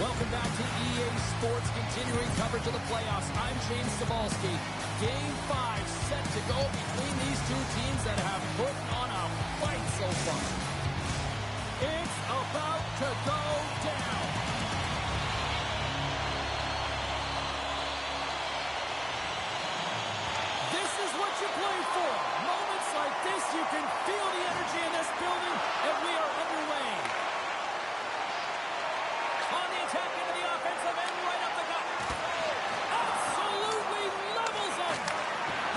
Welcome back to EA Sports, continuing coverage of the playoffs. I'm James Cebulski. Game 5 set to go between these two teams that have put on a fight so far. It's about to go down. This is what you play for. Moments like this, you can feel the energy in this building, and we are underway. On the attack into the offensive end, right up the gut. Absolutely levels him.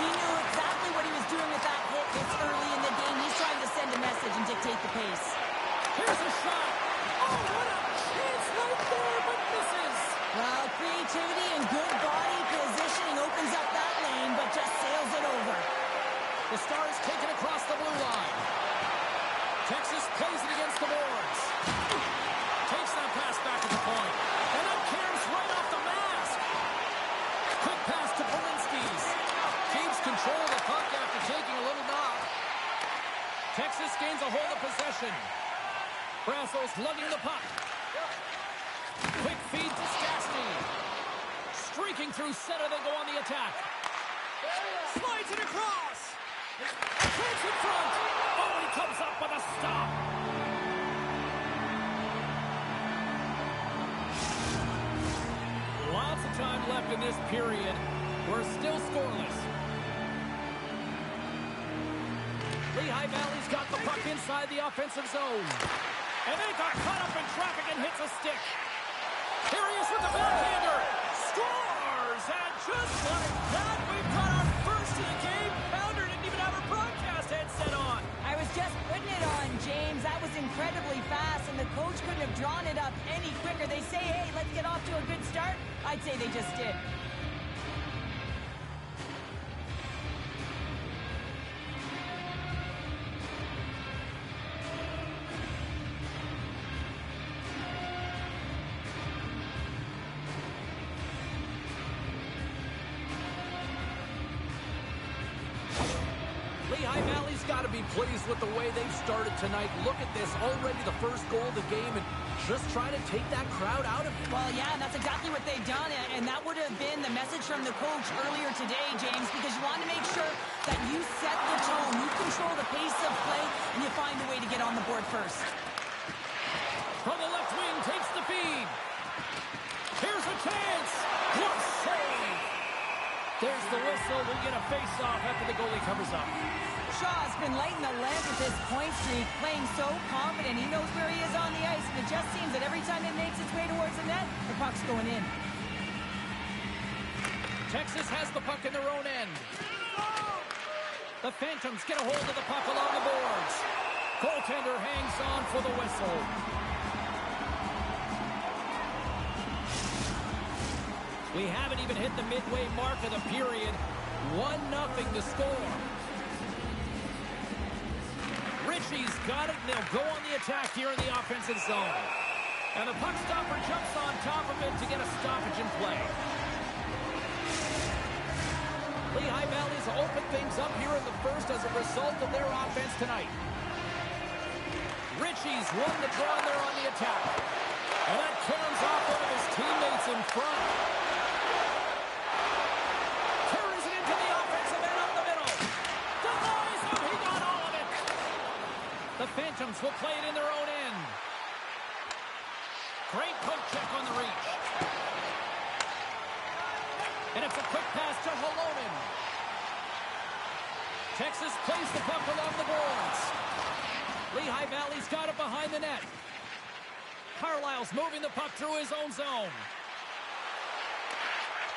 He knew exactly what he was doing with that hit. It's early in the game. He's trying to send a message and dictate the pace. Here's a shot. Oh, what a chance right there, but misses. Well, creativity and good body positioning opens up that lane, but just sails it over. The Stars take it across the blue line. Texas plays it against the boards. Takes that pass back at the point. And that caroms right off the mask. Quick pass to Polinski's. Keeps control of the puck after taking a little knock. Texas gains a hold of possession. Brasso's lugging the puck. Quick feed to Stastny. Streaking through center, they go on the attack. Slides it across. Chance in front. Oh, he comes up with a stop. Lots of time left in this period. We're still scoreless. Lehigh Valley's got the puck inside the offensive zone. And they got caught up in traffic and hits a stick. Here he is with the backhander. Scores! And just like that, we've got our first of the game. Pounder didn't even have her broadcast headset on. I was just putting it on, James. That was incredibly fast, and the coach couldn't have drawn it up any quicker. They say, hey, let's get off to a good start. I'd say they just did. Lehigh Valley's got to be pleased with the way they've started tonight. Look at this, already the first goal of the game, and just trying to take that crowd out of it. Well, yeah, and that's exactly what they've done, and that would have been the message from the coach earlier today, James, because you want to make sure that you set the tone, you control the pace of play, and you find a way to get on the board first. From the left wing, takes the feed. Here's a chance. What a save. There's the whistle. We'll get a face-off after the goalie covers up. Shaw's been lighting the lamp with this point streak, playing so confident. He knows where he is on the ice, and it just seems that every time it makes its way towards the net, the puck's going in. Texas has the puck in their own end. The Phantoms get a hold of the puck along the boards. Goaltender hangs on for the whistle. We haven't even hit the midway mark of the period. 1-0 to score. Ritchie's got it, and they'll go on the attack here in the offensive zone. And the puck stopper jumps on top of it to get a stoppage in play. Lehigh Valley's opened things up here in the first as a result of their offense tonight. Ritchie's won the draw there on the attack. And that caroms off one of his teammates in front. The Phantoms will play it in their own end. Great poke check on the reach. And it's a quick pass to Holonen. Texas plays the puck along the boards. Lehigh Valley's got it behind the net. Carlisle's moving the puck through his own zone.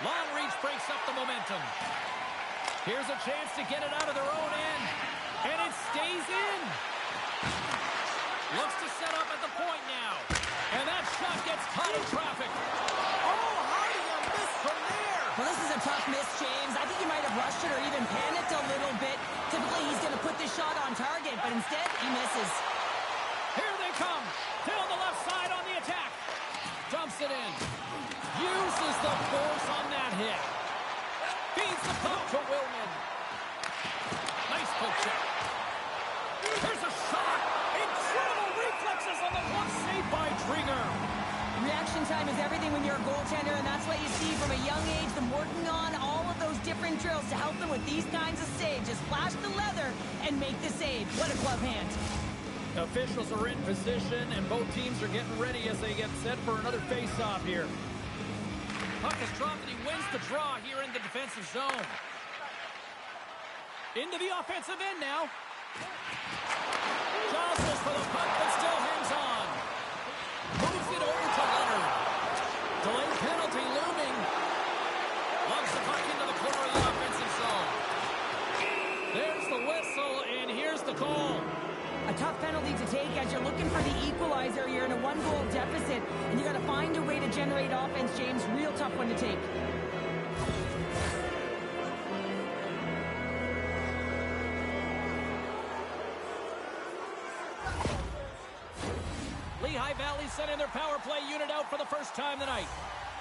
Long reach breaks up the momentum. Here's a chance to get it out of their own end. And it stays in. Looks to set up at the point now. And that shot gets caught in traffic. Oh, how do you miss from there? Well, this is a tough miss, James. I think he might have rushed it or even panicked a little bit. Typically, he's going to put this shot on target, but instead, he misses. Here they come. Down the left side on the attack. Dumps it in. Uses the force on that hit. Feeds the puck to Willman. Nice poke check. Here's a shot. Incredible reflexes on the one save by Trigger. Reaction time time is everything when you're a goaltender, and that's what you see from a young age, them working on all of those different drills to help them with these kinds of saves. Just flash the leather and make the save. What a glove hand. Officials are in position, and both teams are getting ready as they get set for another face-off here. Puck is dropped, and he wins the draw here in the defensive zone. Into the offensive end now. Jostles for the puck, but still hangs on. Moves it over to Leonard. Delayed penalty looming. Loves the puck into the corner of the offensive zone. There's the whistle, and here's the call. A tough penalty to take as you're looking for the equalizer. You're in a one-goal deficit, and you got to find a way to generate offense, James. Real tough one to take. Lehigh Valley sending their power play unit out for the first time tonight.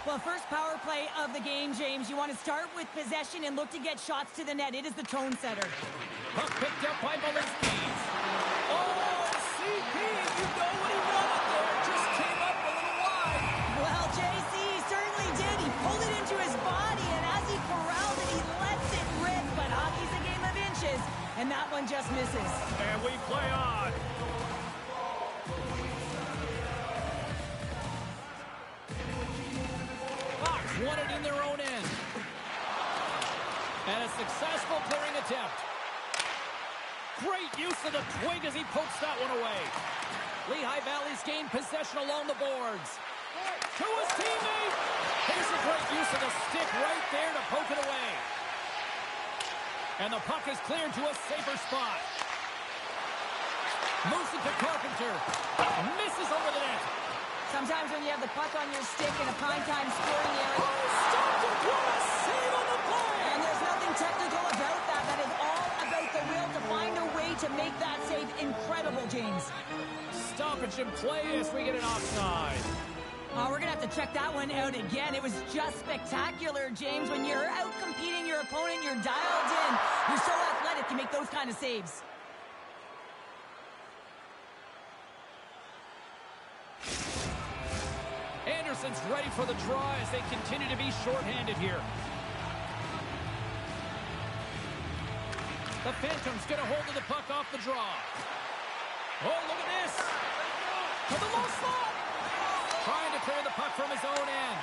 Well, first power play of the game, James. You want to start with possession and look to get shots to the net. It is the tone setter. Puck picked up by Malinsky. Oh, CP, you know what he wanted there. Just came up a little wide. Well, JC certainly did. He pulled it into his body, and as he corralled it, he lets it rip. But hockey's a game of inches, and that one just misses. And we play on. Fox won it in their own end. And a successful clearing attempt. Great use of the twig as he pokes that one away. Lehigh Valley's gained possession along the boards. To his teammate. Here's a great use of the stick right there to poke it away. And the puck is cleared to a safer spot. Moves it to Carpenter. Misses over the net. Sometimes when you have the puck on your stick in a prime-time scoring area... Oh, stopped it! What a save on the play! And there's nothing technical about that. That is all about the will to find a way to make that save incredible, James. Stoppage in play as we get an offside. Oh, we're going to have to check that one out again. It was just spectacular, James. When you're out competing your opponent, you're dialed in. You're so athletic, you make those kind of saves. Anderson's ready for the draw as they continue to be shorthanded here. The Phantom's get a hold of the puck off the draw. Oh, look at this. To the low slot. Trying to clear the puck from his own end.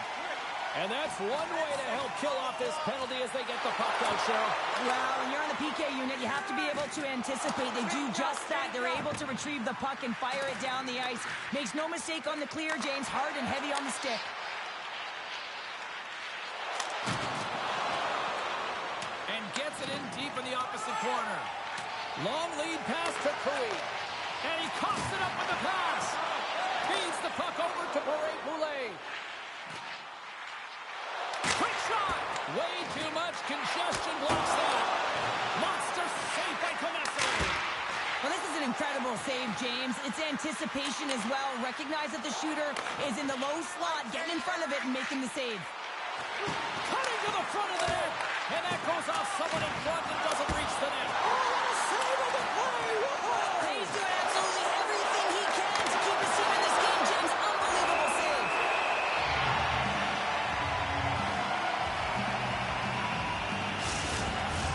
And that's one way to help kill off this penalty as they get the puck out, Cheryl. Well, when you're on the PK unit, you have to be able to anticipate. They do just that. They're able to retrieve the puck and fire it down the ice. Makes no mistake on the clear, James. Hard and heavy on the stick. And gets it in deep in the opposite corner. Long lead pass to Cooey. And he coughs it up with the pass. Feeds the puck over to Boulet. Quick shot! Way too much congestion blocks that. Monster save by Konecny. Well, this is an incredible save, James. It's anticipation as well. Recognize that the shooter is in the low slot, getting in front of it and making the save. Cutting to the front of the net. And that goes off someone in front and doesn't reach the net. Oh, what a save on the play! Whoa. He's doing absolutely everything he can to keep his team in this game, James. Unbelievable save.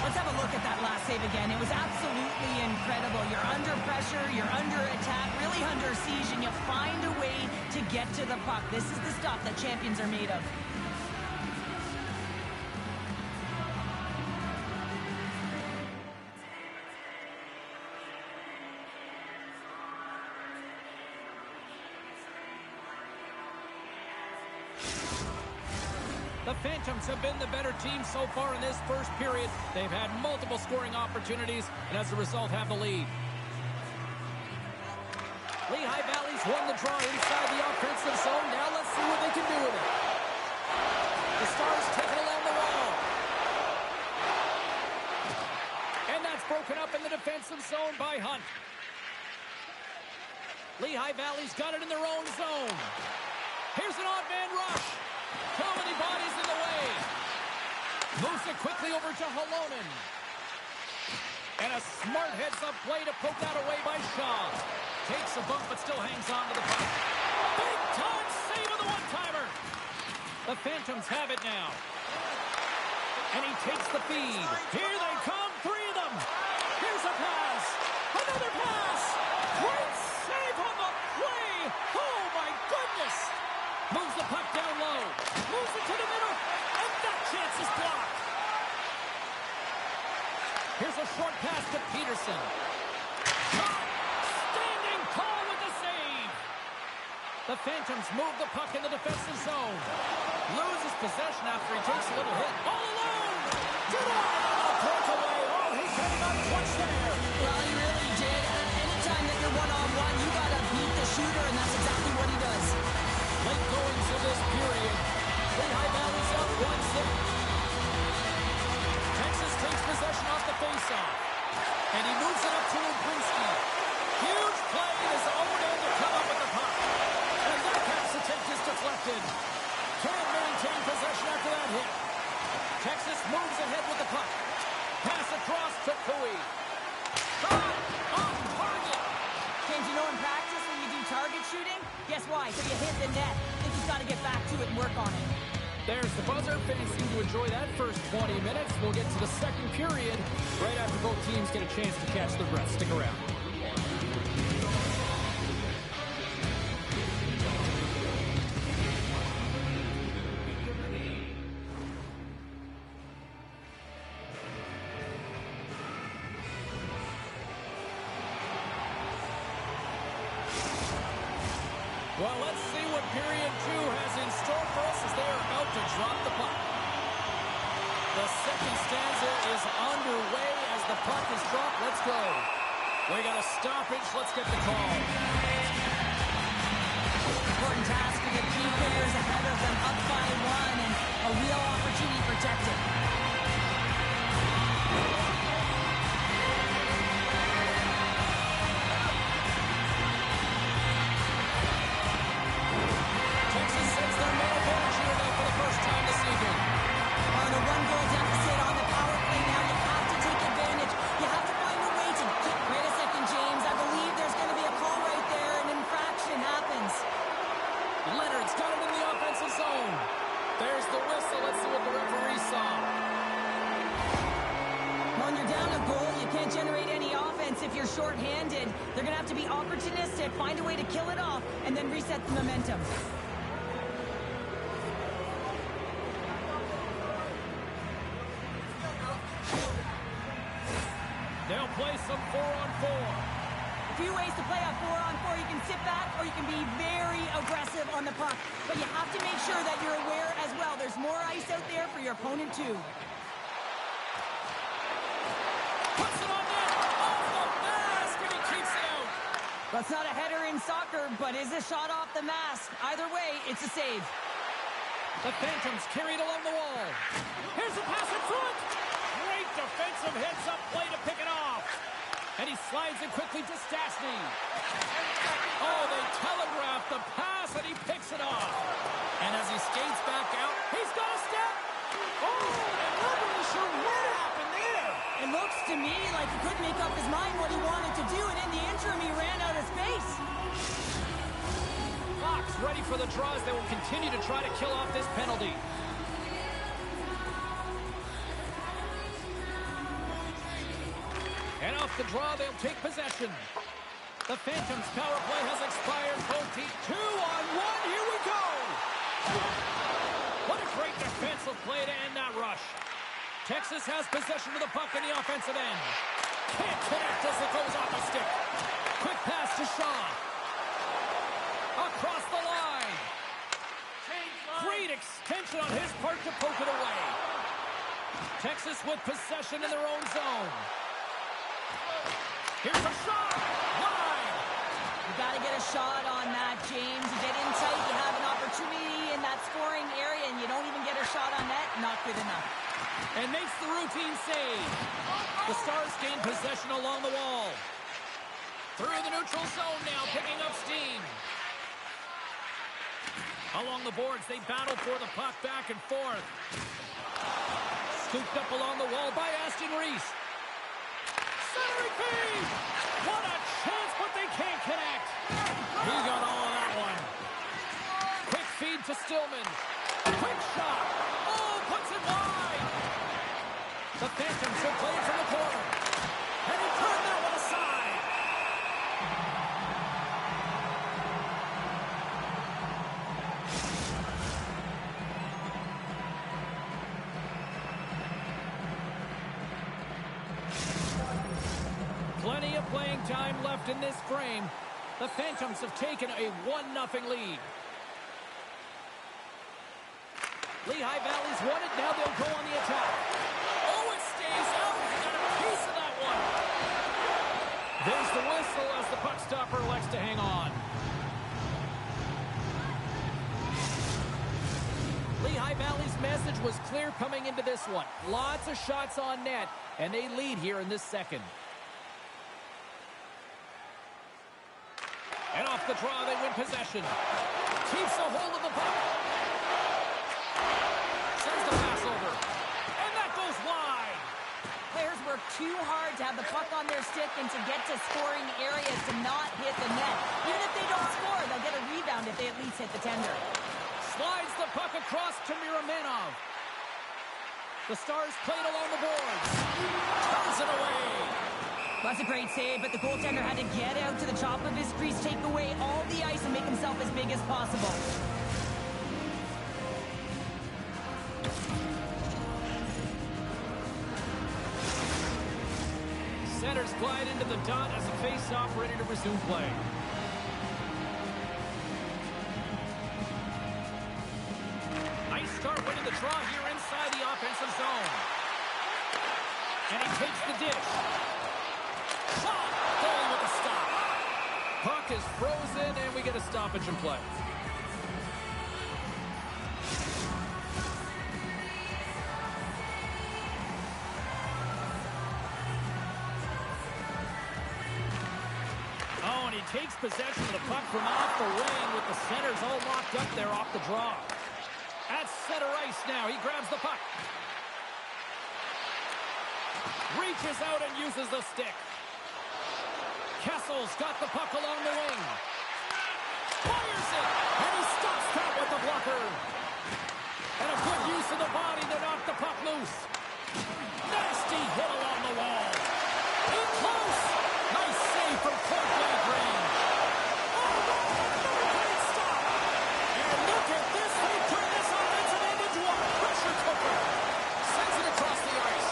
Let's have a look at that last save again. It was absolutely incredible. You're under pressure, you're under attack, really under siege, and you find a way to get to the puck. This is the stuff that champions are made of. The Phantoms have been the better team so far in this first period. They've had multiple scoring opportunities, and as a result, have the lead. Lehigh Valley's won the draw inside the offensive zone. Now let's see what they can do with it. The Stars take it along the wall. And that's broken up in the defensive zone by Hunt. Lehigh Valley's got it in their own zone. Here's an odd man rush. Too many bodies in the way. Moves it quickly over to Halonen. And a smart heads-up play to poke that away by Shaw. Takes a bump, but still hangs on to the puck. Big-time save of the one-timer. The Phantoms have it now. And he takes the feed. Here they come, three of them. Here's a pass. Another pass. Great save on the play. Oh, my goodness. Moves the puck down low. Moves it to the middle. And that chance is blocked. Here's a short pass to Peterson. Standing tall with the save. The Phantoms move the puck in the defensive zone. Loses possession after he takes a little hit. All alone. To the breakaway. Oh, he's getting up clutch there. Well, he really did. Anytime that you're one-on-one, you got to beat the shooter, and that's exactly what he does. Late goings in this period. Lehigh Valley's up 1-0. Texas takes possession off the faceoff. And he moves it up to Lubinski. Huge play as Owen to come up with the puck. And that pass attempt is deflected. Can't maintain possession after that hit. Texas moves ahead with the puck. Pass across to Cooey. Shot on target. James, you know in practice when you do target shooting, guess why? So you hit the net. I think you've got to get back to it and work on it. There's the buzzer. Fans seem to enjoy that first 20 minutes. We'll get to the second period right after both teams get a chance to catch their breath. Stick around. Well, let's see what period 2 has in store for us as they are about to drop the puck. The second stanza is underway as the puck is dropped. Let's go. We got a stoppage. Let's get the call. Important task for the key players ahead of them, up by 1, and a real opportunity protected. On a one-goal deficit on the power play now, you have to take advantage. You have to find a way to get... Wait a second, James. I believe there's going to be a call right there. An infraction happens. Leonard's got him in the offensive zone. There's the whistle. Let's see what the referee saw. When you're down a goal, you can't generate any offense if you're shorthanded. They're going to have to be opportunistic, find a way to kill it off, and then reset the momentum. They'll play some 4-on-4. A few ways to play a 4-on-4. You can sit back or you can be very aggressive on the puck. But you have to make sure that you're aware as well. There's more ice out there for your opponent too. Puts it on net. Off the mask and he keeps it out. That's not a header in soccer, but is a shot off the mask. Either way, it's a save. The Phantoms carried along the wall. Here's a pass in front. Great defensive heads-up play to pick it off. And he slides it quickly to Stastny. Oh, they telegraph the pass, and he picks it off. And as he skates back out, he's got a step. Oh, and not really sure what happened there. It looks to me like he couldn't make up his mind what he wanted to do, and in the interim, he ran out of space. Fox ready for the draws. They will continue to try to kill off this penalty. And off the draw, they'll take possession. The Phantoms' power play has expired. Both teams 2-on-1. Here we go. What a great defensive play to end that rush. Texas has possession of the puck in the offensive end. Can't connect as it goes off the stick. Quick pass to Shaw. Across the line. Great extension on his part to poke it away. Texas with possession in their own zone. Here's a shot. Wide. You got to get a shot on that, James. You get in tight, you have an opportunity in that scoring area, and you don't even get a shot on net. Not good enough. And makes the routine save. The Stars gain possession along the wall. Through the neutral zone now, picking up steam. Along the boards, they battle for the puck back and forth. Scooped up along the wall by Aston Reese. Centering feed! What a chance, but they can't connect. He got all of that one. Quick feed to Stillman. Quick shot. Oh, puts it wide. The Phantoms will play it from the corner. And he turned that one aside. Plenty of playing time left in this frame. The Phantoms have taken a 1-0 lead. Lehigh Valley's won it. Now they'll go on the attack. Oh, it stays out. They got a piece of that one. There's the whistle as the puck stopper elects to hang on. Lehigh Valley's message was clear coming into this one. Lots of shots on net, and they lead here in this second. And off the draw, they win possession. Keeps a hold of the puck. Sends the pass over. And that goes wide. Players work too hard to have the puck on their stick and to get to scoring areas to not hit the net. Even if they don't score, they'll get a rebound if they at least hit the tender. Slides the puck across to Miramenov. The Stars played along the boards. Turns it away. That's a great save, but the goaltender had to get out to the top of his crease, take away all the ice, and make himself as big as possible. Centers glide into the dot as a face-off ready to resume play. Nice start winning the draw here inside the offensive zone. And he takes the dish. Shot! Goalie with a stop. Puck is frozen, and we get a stoppage in play. Oh, and he takes possession of the puck from off the wing with the centers all locked up there off the draw. At center ice now, he grabs the puck. Reaches out and uses the stick. Kessel's got the puck along the wing. Fires it! And he stops that with the blocker. And a good use of the body to knock the puck loose. Nasty hit along the wall. In close! Nice save from point-blank range. Oh, no! Great stop! And look at this! They turn this offensive end into a pressure cooker. Sends it across the ice.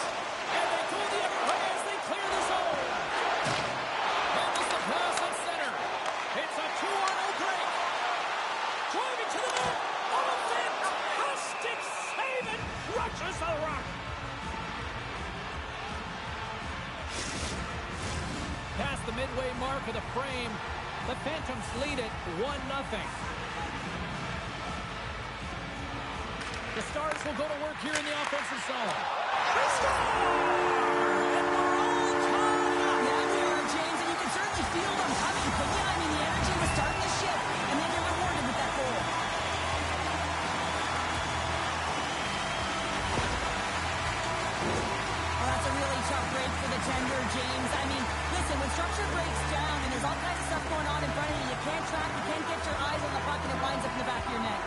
And they go the other way as they clear the zone. Handles the pass at center. It's a 2-on-0 break. Driving to the net. Oh, a fantastic save and crushes the rock. Past the midway mark of the frame, the Phantoms lead it 1-0. The Stars will go to work here in the offensive zone. They score! And we're all tied up. Yeah, we are, James, and you can certainly feel them coming, couldn't you? I mean, the energy was starting to shift, and then they're rewarded with that goal. Well, that's a really tough break for the tender, James. I mean, listen, when structure breaks down and there's all kinds of stuff going on in front of you, you can't track, you can't get your eyes on the puck, and it winds up in the back of your net.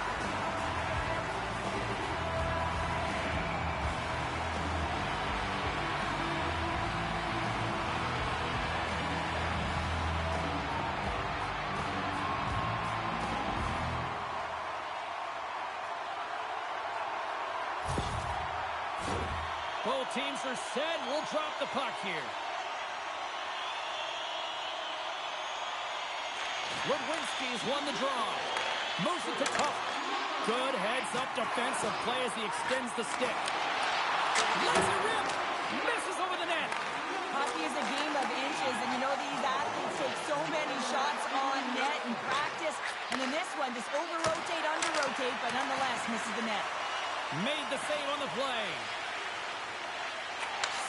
Both teams are set. We'll drop the puck here. Ludwinski's won the draw. Moves it to Tuck. Good heads-up defensive play as he extends the stick. Lets it rip. Misses over the net. Hockey is a game of inches, and you know these athletes take so many shots on net in practice. And in this one, just over-rotate, under-rotate, but nonetheless misses the net. Made the save on the play.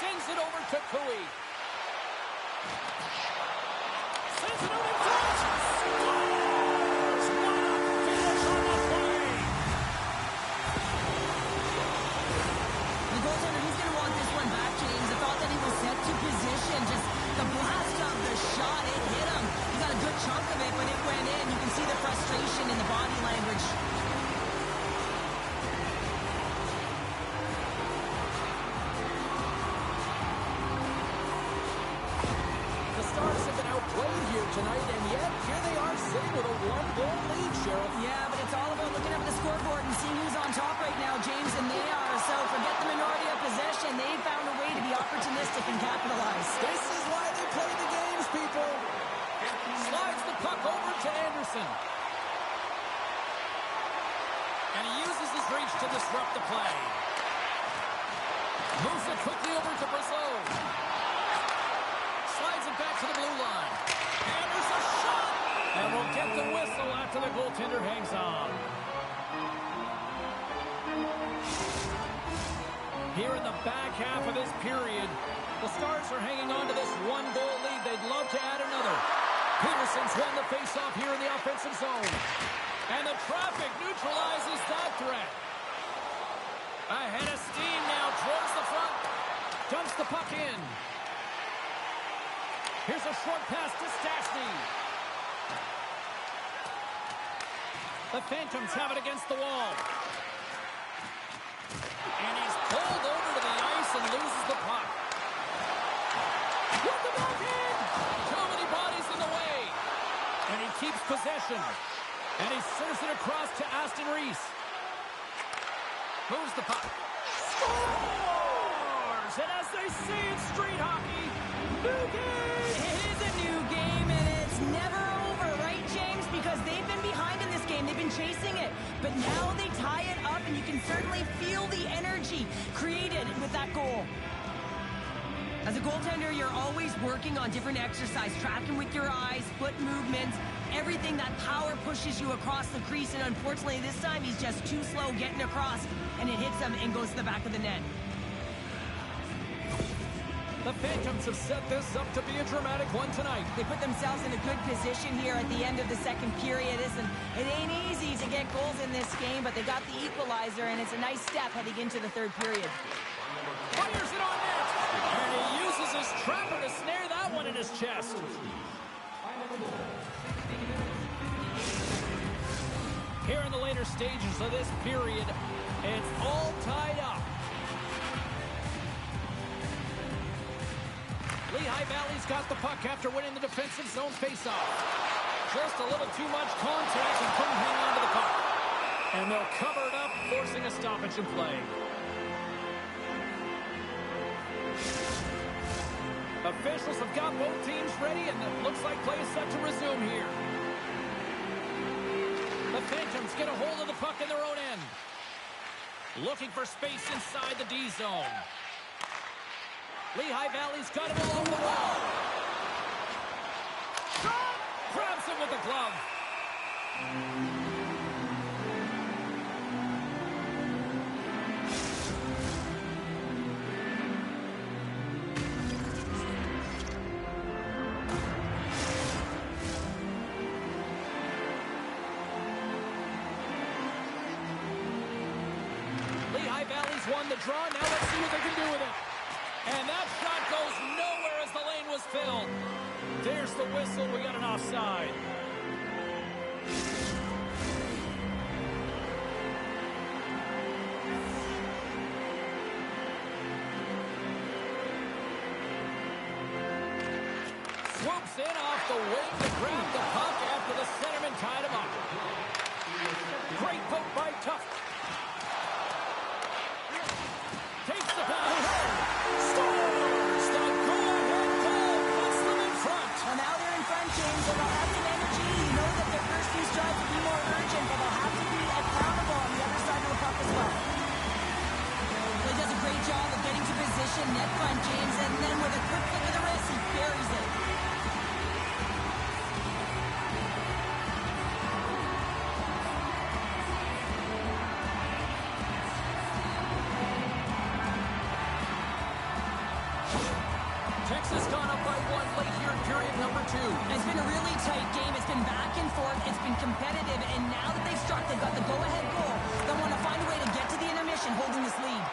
Sends it over to Cooey. Sends it over to French. Scores! What a finish on the play! The goaltender, he's going to want this one back, James. I thought that he was set to position. Just the blast of the shot, it hit him. He got a good chunk of it, but it went in. You can see the frustration in the body language. to disrupt the play. Moves it quickly over to Brazil. Slides it back to the blue line. And there's a shot! And we'll get the whistle after the goaltender hangs on. Here in the back half of this period, the Stars are hanging on to this one-goal lead. They'd love to add another. Peterson's won the face-off here in the offensive zone. And the traffic neutralizes that threat. Ahead of steam now towards the front. Dumps the puck in. Here's a short pass to Stastny. The Phantoms have it against the wall. And he's pulled over to the ice and loses the puck. With the backhand! Too many bodies in the way. And he keeps possession. And he serves it across to Aston Reese. Moves the puck. Scores! And as they say in street hockey, new game! It is a new game, and it's never over, right, James? Because they've been behind in this game. They've been chasing it. But now they tie it up, and you can certainly feel the energy created with that goal. As a goaltender, you're always working on different exercise, tracking with your eyes, foot movements, everything. That power pushes you across the crease, and unfortunately this time he's just too slow getting across, and it hits him and goes to the back of the net. The Phantoms have set this up to be a dramatic one tonight. They put themselves in a good position here at the end of the second period. Listen, it ain't easy to get goals in this game, but they got the equalizer, and it's a nice step heading into the third period. Fires it on net! And he uses his trapper to snare that one in his chest. Here in the later stages of this period, it's all tied up. Lehigh Valley's got the puck after winning the defensive zone faceoff. Just a little too much contact and couldn't hang on to the puck. And they'll cover it up, forcing a stoppage in play. Officials have got both teams ready, and it looks like play is set to resume here. The Phantoms get a hold of the puck in their own end. Looking for space inside the D zone. Lehigh Valley's got him along the wall. Shot! Grabs him with the glove. Lehigh Valley's won the draw. Now let's see what they can do with it. And that shot goes nowhere as the lane was filled. There's the whistle. We got an offside. Swoops in off the wing to grab the puck after the centerman tied him up. Great poke by Tuft. Takes the pass. Scores! The go-ahead goal puts them in front. Well, now they're in front, James, and they'll have some energy. You know that their first two strides will be more urgent, but they'll have to be accountable on the other side of the puck as well. He does a great job of getting to position, net front, James, and then with a quick flick of the wrist, he buries it. Texas gone up by one late here in period number 2. It's been a really tight game. It's been back and forth. It's been competitive. And now that they've struck, they've got the go-ahead goal. They'll want to find a way to get to the intermission holding this lead.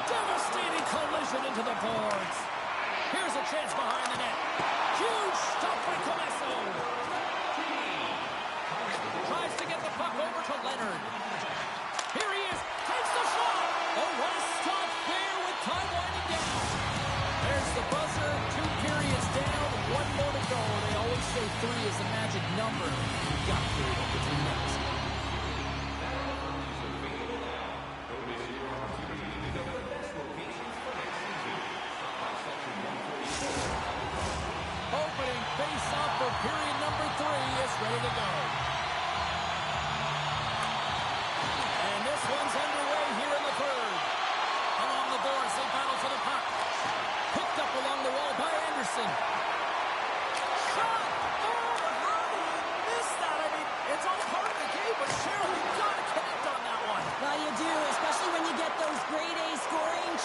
Devastating collision into the boards. Here's a chance behind the net. Huge stop by Comesso. Tries to get the puck over to Leonard. Here he is. Takes the shot. Oh, what a stop there with time winding down. There's the buzzer. 2 periods down. 1 more to go. They always say 3 is the magic number. You've got 3 between minutes.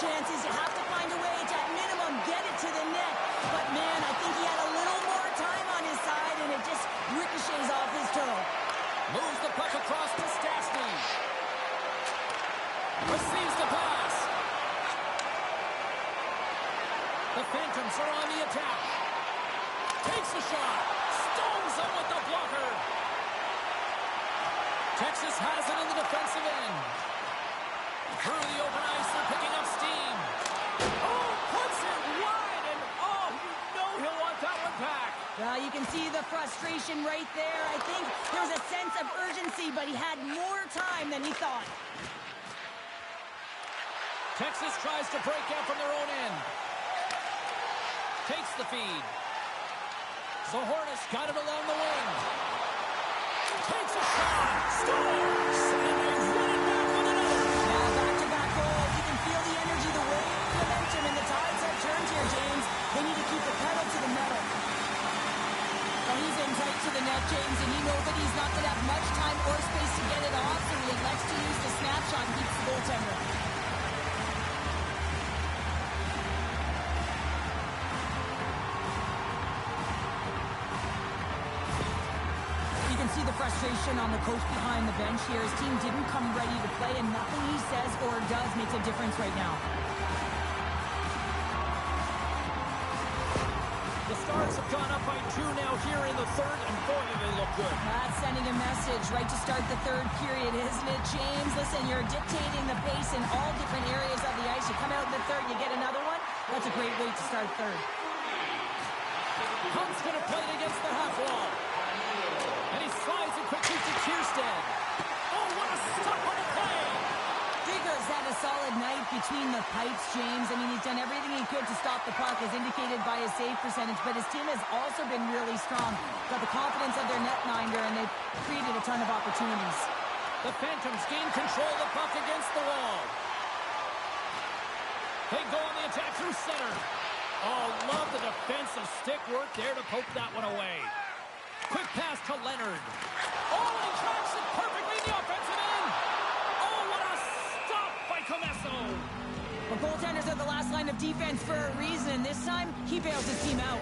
chances. You have to find a way to, at minimum, get it to the net. But, man, I think he had a little more time on his side, and it just ricochets off his toe. Moves the puck across to Stastny. Receives the pass. The Phantoms are on the attack. Takes a shot. Stones him with the blocker. Texas has it in the defensive end. Through the open ice, they're picking up steam. Oh, puts it wide, and oh, you know he'll want that one back. Well, you can see the frustration right there. I think there was a sense of urgency, but he had more time than he thought. Texas tries to break out from their own end. Takes the feed. Zohornas got it along the wing. Takes a shot. Scores! And they win it back with another. Now back-to-back goals. You can feel the energy, the wave, the momentum, and the tides have turned here, James. They need to keep the pedal to the metal. Well, he's in tight to the net, James, and he knows that he's not going to have much time or space to get it off, so he elects to use the snapshot and keeps the goaltender. See the frustration on the coach behind the bench here. His team didn't come ready to play, and nothing he says or does makes a difference right now. The Stars have gone up by 2 now here in the third, and boy, do they look good. That's sending a message right to start the third period, isn't it, James? Listen, you're dictating the pace in all different areas of the ice. You come out in the third, you get another one. That's a great way to start third. Hunt's going to play it against the half wall. And he slides it quickly to Kierstead. Oh, what a stop on the play! Digger's had a solid night between the pipes, James. I mean, he's done everything he could to stop the puck, as indicated by his save percentage, but his team has also been really strong. Got the confidence of their netminder, and they've created a ton of opportunities. The Phantoms gain control of the puck against the wall. They go on the attack through center. Oh, love the defensive stick work there to poke that one away. Quick pass to Leonard. Oh, and he tracks it perfectly in the offensive end. Oh, what a stop by Comesso. Well, goaltenders are the last line of defense for a reason. This time, he bails his team out.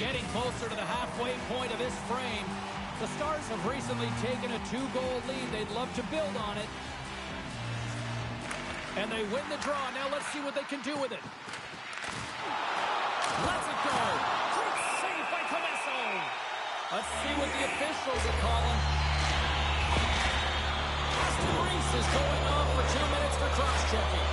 Getting closer to the halfway point of this frame. The Stars have recently taken a 2-goal lead. They'd love to build on it. And they win the draw. Now let's see what they can do with it. Let's it go. Great save by Comesso. Let's see what the officials are calling. Austin Reese is going off for 2 minutes for cross-checking.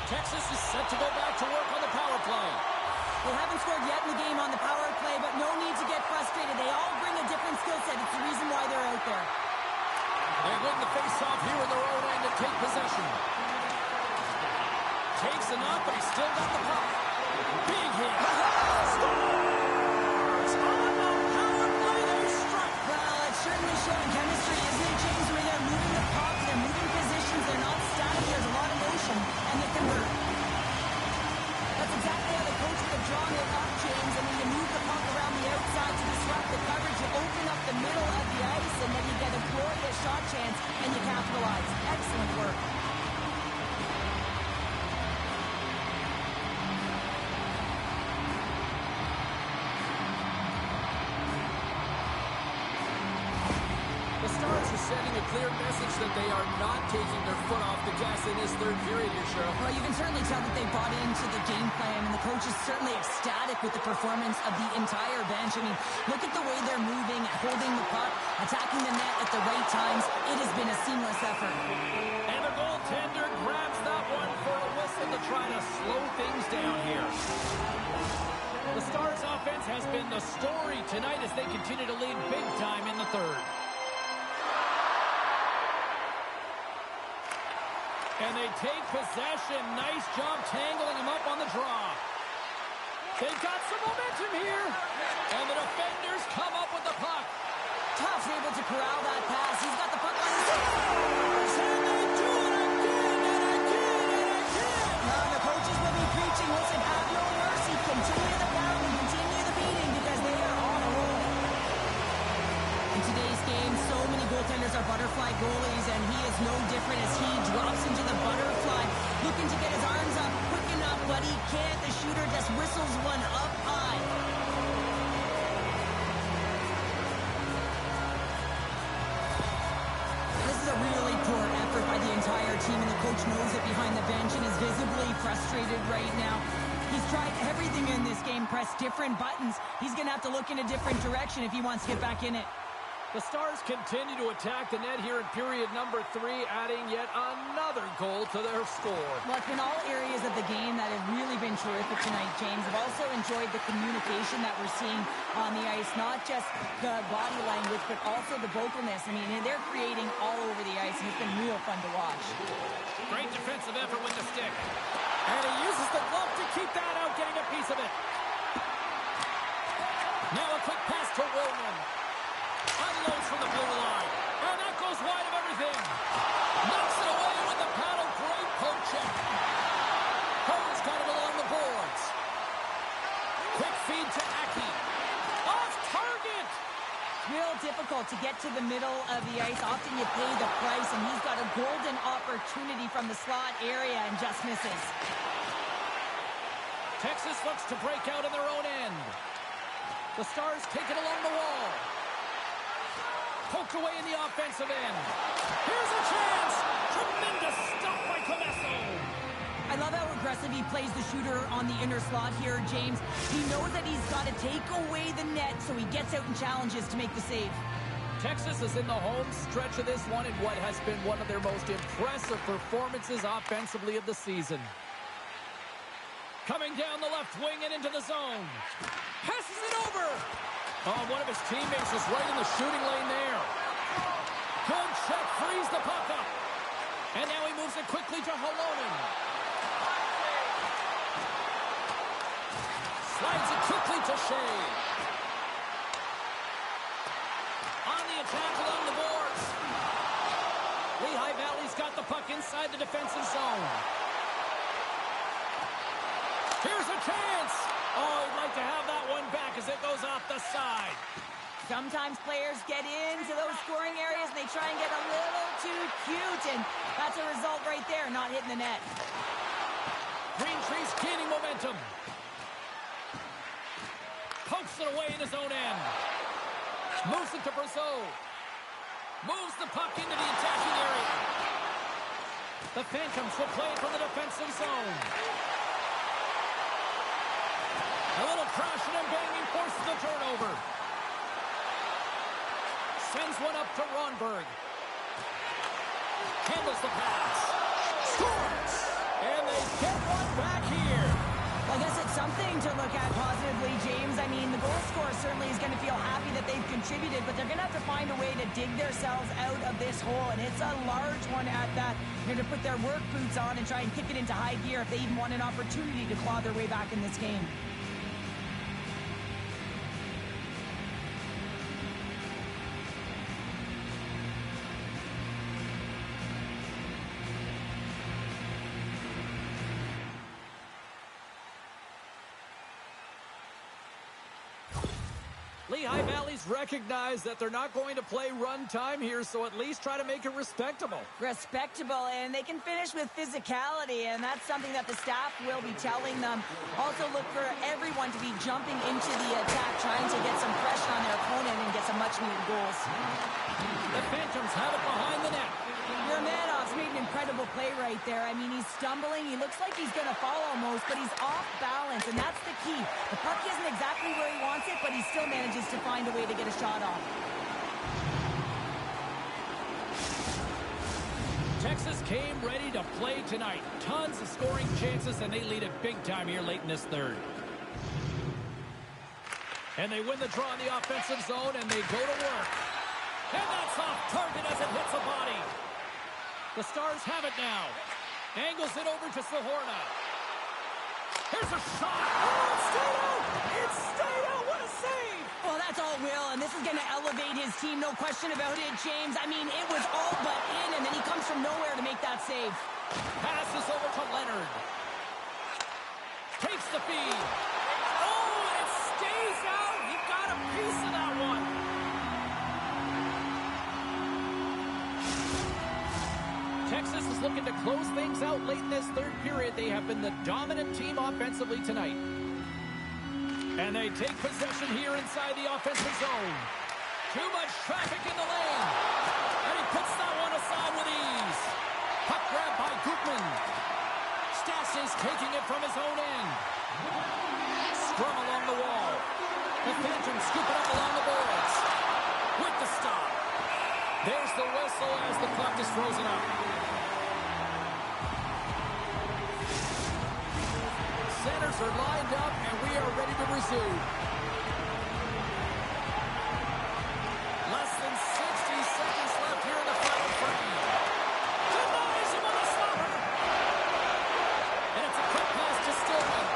Texas is set to go back to work on the power play. They haven't scored yet in the game on the power play, but no need to get frustrated. They all bring a different skill set. It's the reason why they're out there. They win the face-off here in their own end and take possession. Takes a knock, but he's still got the puck. Big hit. Scores! On the power play, they struck. Well, it's certainly showing chemistry, isn't it, James? Where they're moving the puck, they're moving positions, they're not static. There's a lot of motion, and they convert. That's exactly how the coach would have drawn it up, James. I mean, you move the puck around the outside to disrupt the coverage, you open up the middle of the ice, and then you get a glorious shot chance, and you capitalize. Excellent work. The Stars are sending a clear message that they are not taking their foot off the gas in this third period here, Cheryl. Well, you can certainly tell that they bought into the game plan, and the coach is certainly ecstatic with the performance of the entire bench. I mean, look at the way they're moving, holding the puck, attacking the net at the right times. It has been a seamless effort. And the goaltender grabs that one for a whistle to try to slow things down here. The Stars offense has been the story tonight as they continue to lead big time in the third. And they take possession. Nice job tangling him up on the draw. They've got some momentum here. And the defenders come up with the puck. Tuff's able to corral that pass. He's got the puck on his And they do it again and again and again. The coaches will be preaching, listen, have no mercy. Stars are butterfly goalies, and he is no different as he drops into the butterfly, looking to get his arms up quick enough, but he can't. The shooter just whistles one up high. This is a really poor effort by the entire team, and the coach knows it behind the bench and is visibly frustrated right now. He's tried everything in this game, pressed different buttons. He's going to have to look in a different direction if he wants to get back in it. The Stars continue to attack the net here in period number 3, adding yet another goal to their score. Well, it's been all areas of the game that have really been terrific tonight, James. I've also enjoyed the communication that we're seeing on the ice, not just the body language, but also the vocalness. I mean, they're creating all over the ice, and it's been real fun to watch. Great defensive effort with the stick. And he uses the glove to keep that out, getting a piece of it. Now a quick pass to Wilman. Unloads from the blue line. And that goes wide of everything. Knocks it away with the paddle. Great poke check. Cohen's got it along the boards. Quick feed to Aki. Off target. Real difficult to get to the middle of the ice. Often you pay the price, and he's got a golden opportunity from the slot area and just misses. Texas looks to break out in their own end. The Stars take it along the wall. Poked away in the offensive end. Here's a chance. Tremendous stop by Comesso. I love how aggressive he plays the shooter on the inner slot here, James. He knows that he's got to take away the net, so he gets out and challenges to make the save. Texas is in the home stretch of this one in what has been one of their most impressive performances offensively of the season. Coming down the left wing and into the zone. Passes it over. Oh, one of his teammates is right in the shooting lane there. Good check, frees the puck up. And now he moves it quickly to Holonen. Slides it quickly to Shea. On the attack along the boards. Lehigh Valley's got the puck inside the defensive zone. Here's a chance. Oh, he'd like to have that one back as it goes off the side. Sometimes players get into those scoring areas and they try and get a little too cute, and that's a result right there, not hitting the net. Green Tree's gaining momentum. Pokes it away in his own end. Moves it to Brazeau. Moves the puck into the attacking area. The Phantoms will play it from the defensive zone. A little crashing and banging forces the turnover. Sends one up to Ronberg. Handles the pass. Scores! And they get one back here. I guess it's something to look at positively, James. I mean, the goal scorer certainly is going to feel happy that they've contributed, but they're going to have to find a way to dig themselves out of this hole, and it's a large one at that. They're going to put their work boots on and try and kick it into high gear if they even want an opportunity to claw their way back in this game. Lehigh Valley's recognized that they're not going to play run time here, so at least try to make it respectable. Respectable, and they can finish with physicality, and that's something that the staff will be telling them. Also look for everyone to be jumping into the attack, trying to get some pressure on their opponent and get some much-needed goals. The Phantoms have it behind the net. Yermanov's made an incredible play right there. I mean, he's stumbling. He looks like he's going to fall almost, but he's off balance, and that's the key. The puck isn't exactly where he wants it, but he still manages to find a way to get a shot off. Texas came ready to play tonight. Tons of scoring chances, and they lead it big time here late in this third. And they win the draw in the offensive zone, and they go to work. And that's off target as it hits a body. The Stars have it now. Angles it over to Sahorna. Here's a shot. Oh, it's stayed out. It's stayed out. What a save. Well, that's all Will, and this is going to elevate his team, no question about it, James. I mean, it was all but in, and then he comes from nowhere to make that save. Passes over to Leonard. Takes the feed. Oh, and it stays out. He got a piece of that one. Texas is looking to close things out late in this third period. They have been the dominant team offensively tonight. And they take possession here inside the offensive zone. Too much traffic in the lane. And he puts that one aside with ease. Puck grab by Gutman. Stas is taking it from his own end. Scrum along the wall. The Phantom scoop it up along the boards. With the stop. There's the whistle as the puck is frozen up. Centers are lined up, and we are ready to resume. Less than 60 seconds left here in the final frame. Denies him with a slapper. And it's a quick pass to Stillman.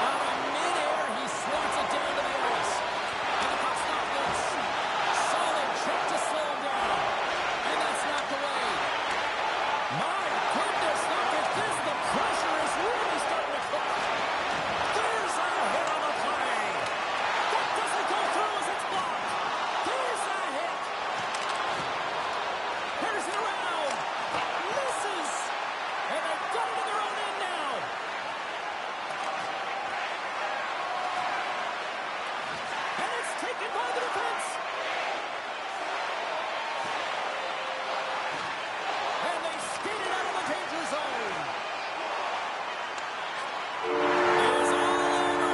Out of midair, he swats it down to the ice. And the puck's knocked loose. Solid check to slow him down. And that's knocked away. My goodness, look at this. The pressure is really starting to cook. There's a hit on the play. That doesn't go through as it's blocked. There's a hit. Here's it around. Misses. And they've got it in their own end now. And it's taken by the defense. And they skate it out of the danger zone. It is all over.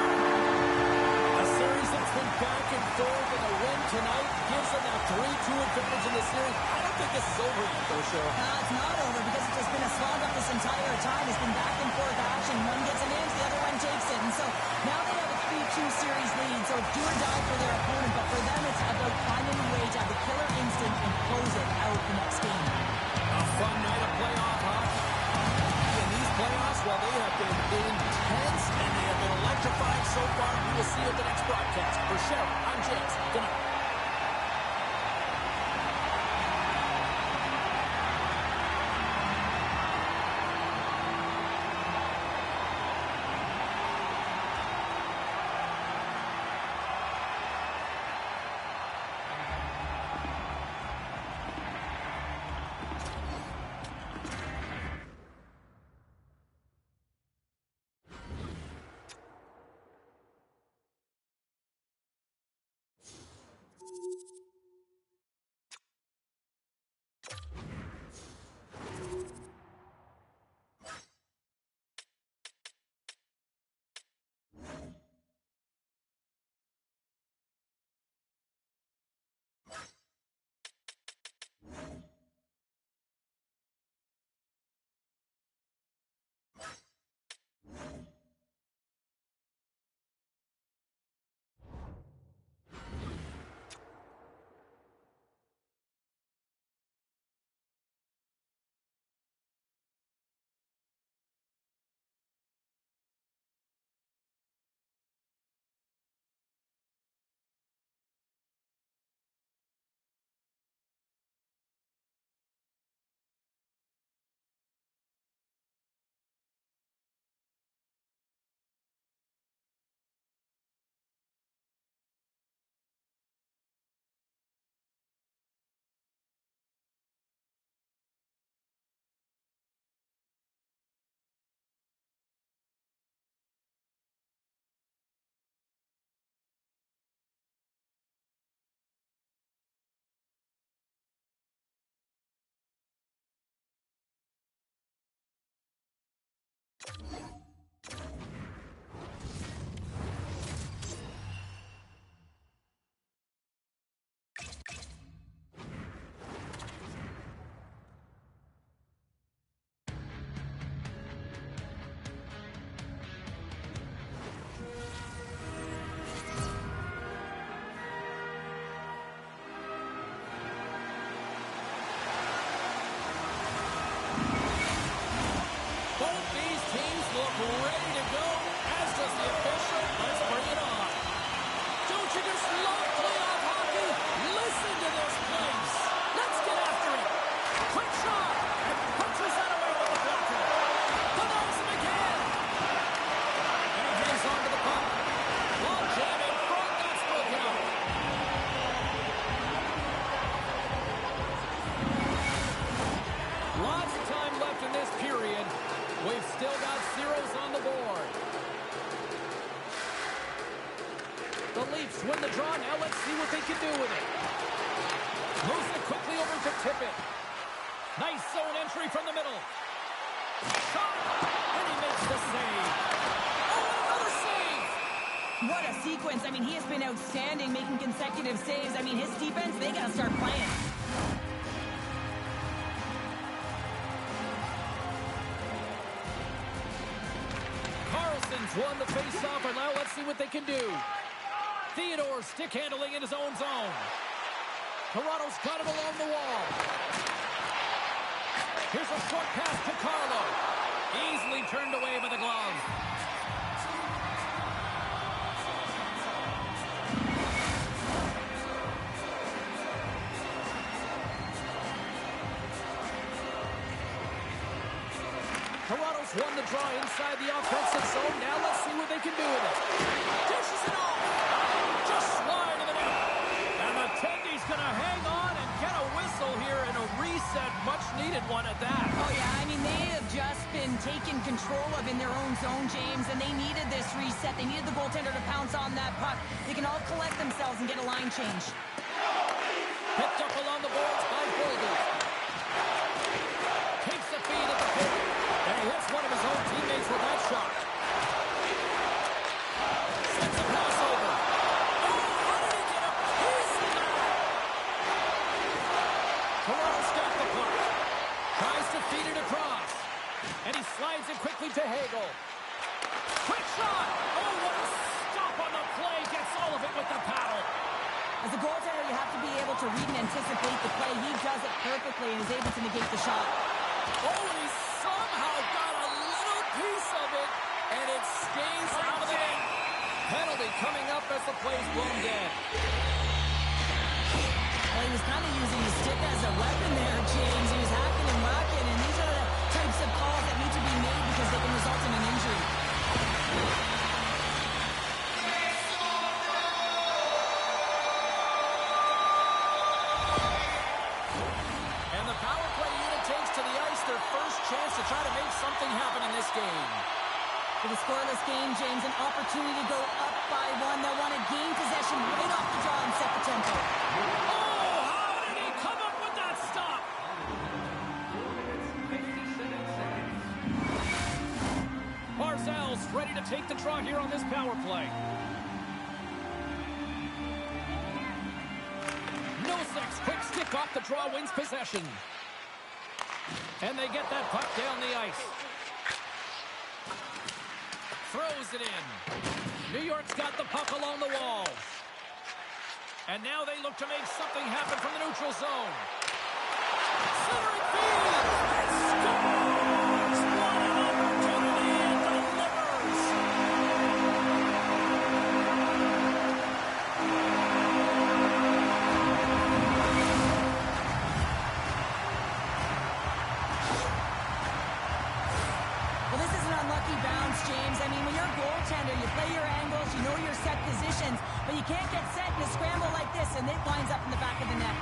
A series that's been back and forth, and a win tonight gives them that 3-2 advantage in the series. I don't think this is over yet, though, Cheryl. It's not over because it's just been a slog up this entire time. It's been back and forth action. One gets an inch, the other one takes it. And so now they have a 3-2 series lead. So it's do or die for their opponent. But for them, it's about finding a way to have the killer instinct and close it out the next game. A fun night of playoff hockey. And these playoffs, well, they have been intense and they have been electrifying so far. We will see you at the next broadcast. For Cheryl, I'm James. Good night. The Leafs win the draw. Now let's see what they can do with it. Moves it quickly over to Tippett. Nice zone entry from the middle. Shot! And he makes the save. Oh, another save! What a sequence. I mean, he has been outstanding, making consecutive saves. I mean, his defense, they got to start playing. Carlson's won the face-off, and now let's see what they can do. Theodore stick handling in his own zone. Toronto's got it along the wall. Here's a short pass to Carlo. Easily turned away by the glove. Toronto's won the draw inside the offensive zone. Now let's see what they can do with it. Dishes it off. Just slide to the net. And the Tendy's going to hang on and get a whistle here in a reset. Much needed one at that. Oh, yeah. I mean, they have just been taken control of in their own zone, James, and they needed this reset. They needed the goaltender to pounce on that puck. They can all collect themselves and get a line change. Picked up along the boards by Goldie. Takes the feed at the point. And he hits one of his own teammates with that shot. Sends a pass over. Oh, how did he get a piece of that? Toronto's got the puck. Tries to feed it across. And he slides it quickly to Hagel. Quick shot! Oh, what a stop on the play. Gets all of it with the paddle. As a goaltender, you have to be able to read and anticipate the play. He does it perfectly and is able to negate the shot. Oh, and he somehow got a little piece of it, and it stays out of the net. Penalty coming up as the play's blown dead. Well, he was kind of using his stick as a weapon there, James. He was hacking and whacking, and these are the types of calls that need to be made because they can result in an injury. And the power play unit takes to the ice their first chance to try to make something happen in this game. With a scoreless game, James, an opportunity to go up by one. They'll want to gain possession right off the draw and set the tempo. Oh, how did he come up with that stop? Barzal's ready to take the draw here on this power play. Nosek's quick stick off the draw wins possession. And they get that puck down the ice. Throws it in. New York's got the puck along the wall. And now they look to make something happen from the neutral zone. Centering feed! And scores! What an opportunity and delivers! Well, this is an unlucky bounce, James. I mean, when you're a goaltender, you play your angles, you know your set positions, but you can't get set in a scramble like this, and it lines up in the back of the net.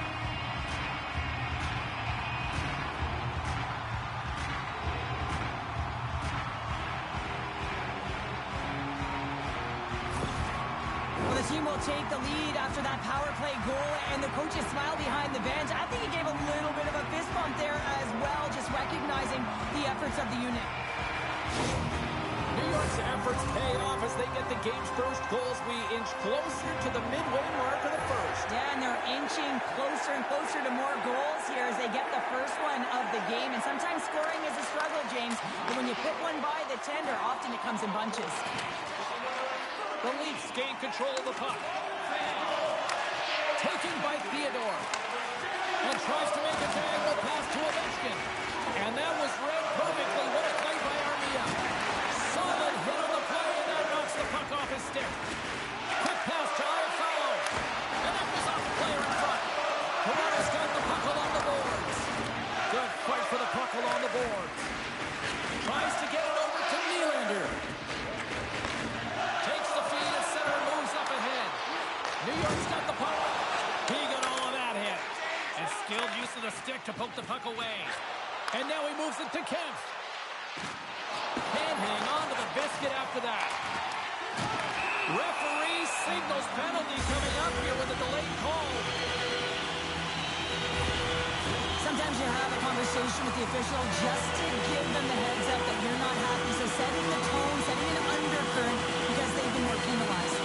Well, the team will take the lead after that power play goal, and the coaches smile behind the bench. I think he gave a little bit of a fist bump there as well, just recognizing the efforts of the unit. New York's efforts pay off as they get the game's first goals. We inch closer to the midway mark of the first. Yeah, and they're inching closer and closer to more goals here as they get the first one of the game. And sometimes scoring is a struggle, James. But when you put one by the tender, often it comes in bunches. The Leafs gain control of the puck. Taken by Theodore. And tries to make a diagonal pass to Ovechkin. And that was read perfectly. What a play by Armia. Solid hit on the play, and that knocks the puck off his stick. Quick pass to Iafallo. And that was off the player in front. Toronto's got the puck along the boards. Good fight for the puck along the boards. Tries to get it over to Nylander. Takes the feed at center and moves up ahead. New York's got the puck. He got all of that hit. And skilled use of the stick to poke the puck away. And now he moves it to Kemp. Can't hang on to the biscuit after that. Referee seeing those penalties coming up here with a delayed call. Sometimes you have a conversation with the official just to give them the heads up that you're not happy. So setting the tone, setting an undercurrent because they've been more penalized.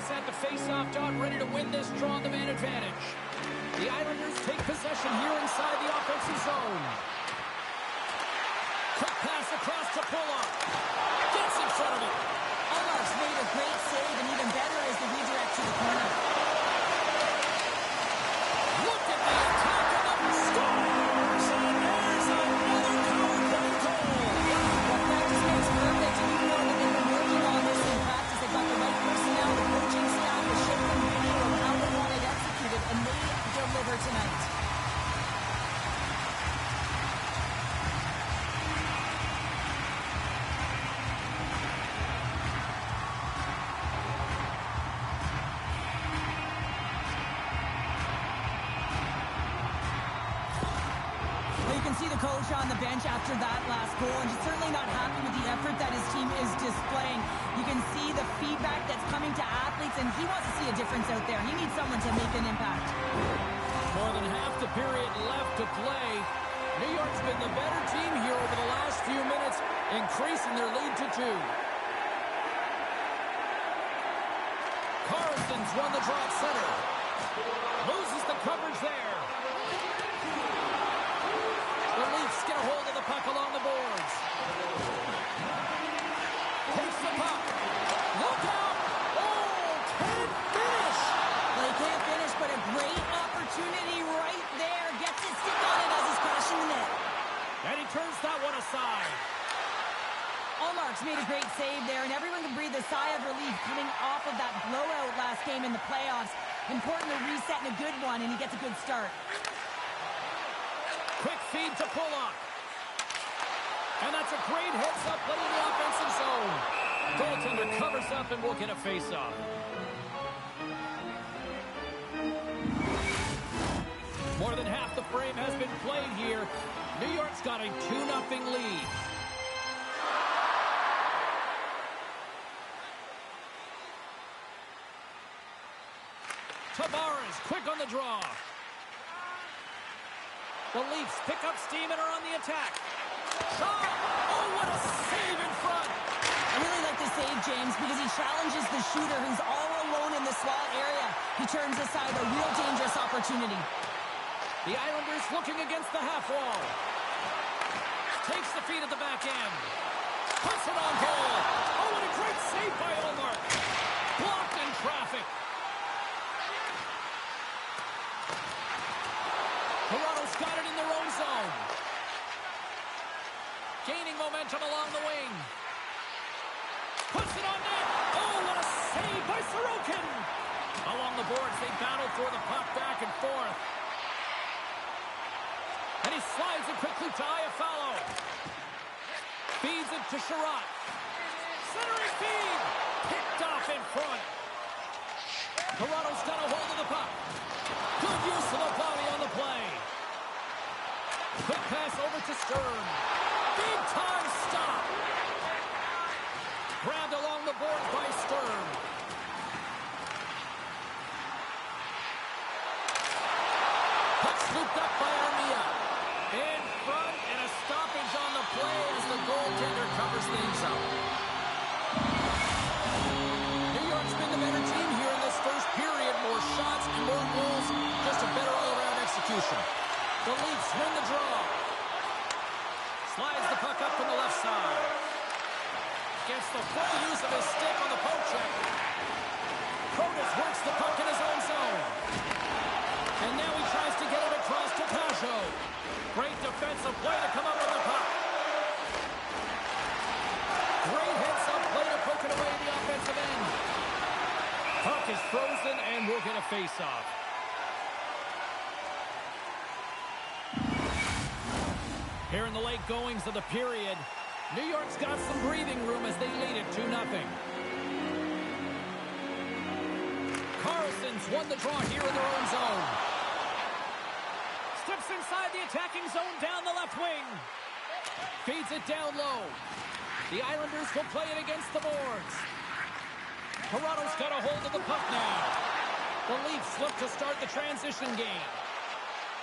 At the face-off dot, ready to win this draw on the man advantage. The Islanders take possession here inside the offensive zone. Quick pass across to Pulla. Gets in front of it. Ullmark's made a great save, and even better is the redirect to the corner. Look at the attack of the scores! And there's another power play goal. Well, practice makes perfect, and you know that they've been working on this in practice. They've got the right personnel, the coaching staff has shown them video of how they want it executed, and they deliver tonight. Well, you can see the coach on the bench after that last goal, and he's certainly not happy with the effort that his team is displaying. You can see the feedback that's coming to athletes, and he wants to see a difference out there. He needs someone to make an impact. More than half the period left to play. New York's been the better team here over the last few minutes, increasing their lead to 2. Carlson's won the draw at center. Loses the coverage there. The Leafs get a hold of the puck along the boards. Takes the puck. Look out! Oh, can't finish! Well, he can't finish, but a great opportunity right there. Gets his stick on it as he's crashing the net. And he turns that one aside. Ullmark's made a great save there, and everyone can breathe a sigh of relief coming off of that blowout last game in the playoffs. Important to reset in a good one, and he gets a good start. Quick feed to Pulla. And that's a great heads-up play in the offensive zone. Goaltender covers up and will get a face-off. More than half the frame has been played here. New York's got a 2-0 lead. Tavares, quick on the draw. The Leafs pick up steam and are on the attack. Shot! Oh, what a save in front! I really like the save, James, because he challenges the shooter who's all alone in the slot area. He turns aside a real dangerous opportunity. The Islanders looking against the half wall. Takes the feed at the back end. Puts it on goal. Oh, what a great save by Ullmark. Blocked in traffic. Toronto's got it in their own zone. Gaining momentum along the wing. Puts it on net. Oh, what a save by Sorokin. Along the boards, they battle for the puck back and forth. And he slides it quickly to Iafallo. Feeds it to Sherratt. Centering feed. Picked off in front. Toronto's got a hold of the puck. Good use of the body on the play. Quick pass over to Stern. Big time stop. Grabbed along the boards by Stern. Puck scooped up by Armia. In front and a stoppage on the play as the goaltender covers things up. New York's been the better team here in this first period. More shots and more goals. Just a better all-around execution. The Leafs win the draw. Slides the puck up from the left side. Gets the full use of his stick on the poke check. Protas works the puck in his own zone. And now he tries to get it across to Pajot. Great defensive play to come up with the puck. Great heads-up play to poke it away at the offensive end. Puck is frozen, and we'll get a face-off. Here in the late goings of the period, New York's got some breathing room as they lead it 2-0. Carlson's won the draw here in their own zone. Steps inside the attacking zone down the left wing. Feeds it down low. The Islanders will play it against the boards. Toronto's got a hold of the puck now. The Leafs look to start the transition game.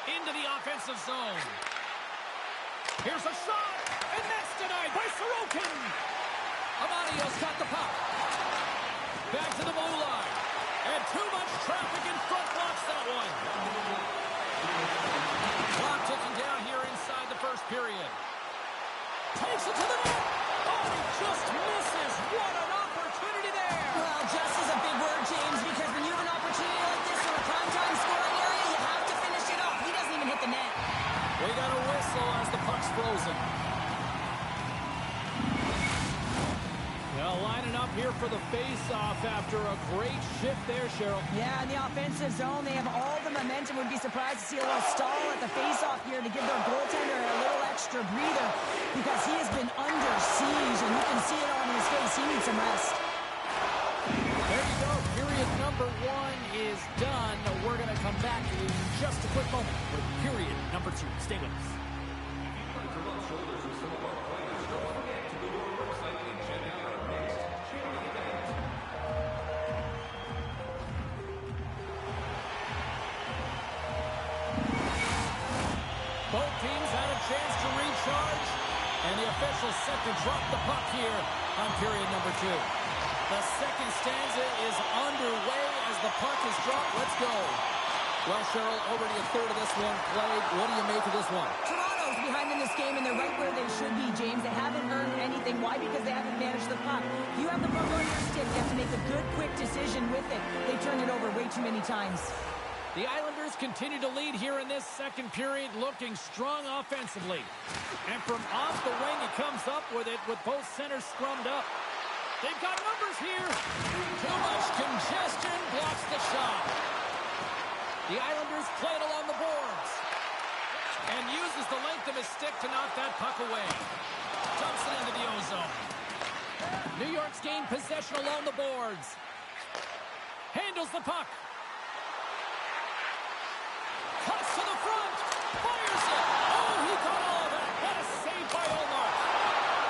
Into the offensive zone. Here's a shot, and that's denied by Sorokin. Amadio's got the puck. Back to the blue line. And too much traffic in front blocks that one. Clock ticking down here inside the first period. Takes it to the net. Oh, he just misses. What an opportunity there. Well, just is a big word, James, because when you have an opportunity like this from a primetime scoring area, you have to finish it off. He doesn't even hit the net. We got a whistle as the puck's frozen. Now lining up here for the face-off after a great shift there, Cheryl. Yeah, in the offensive zone, they have all the momentum. Would be surprised to see a little stall at the face-off here to give their goaltender a little extra breather because he has been under siege, and you can see it on his face. He needs some rest. There you go. Period number 1 is done. We're going to come back in just a quick moment with period number 2. Stay with us. Both teams had a chance to recharge, and the officials set to drop the puck here on period number 2. The second stanza is underway as the puck is dropped. Let's go. Well, Cheryl, already a third of this one played. What do you make of this one? Toronto's behind in this game, and they're right where they should be, James. They haven't earned anything. Why? Because they haven't managed the puck. If you have the puck on your stick, you have to make a good, quick decision with it. They turned it over way too many times. The Islanders continue to lead here in this second period, looking strong offensively. And from off the wing, he comes up with it with both centers scrummed up. They've got numbers here. Too much congestion blocks the shot. The Islanders play it along the boards. And uses the length of his stick to knock that puck away. Dumps it into the ozone. New York's gained possession along the boards. Handles the puck. Cuts to the front. Fires it. Oh, he got all of it. What a save by Omar.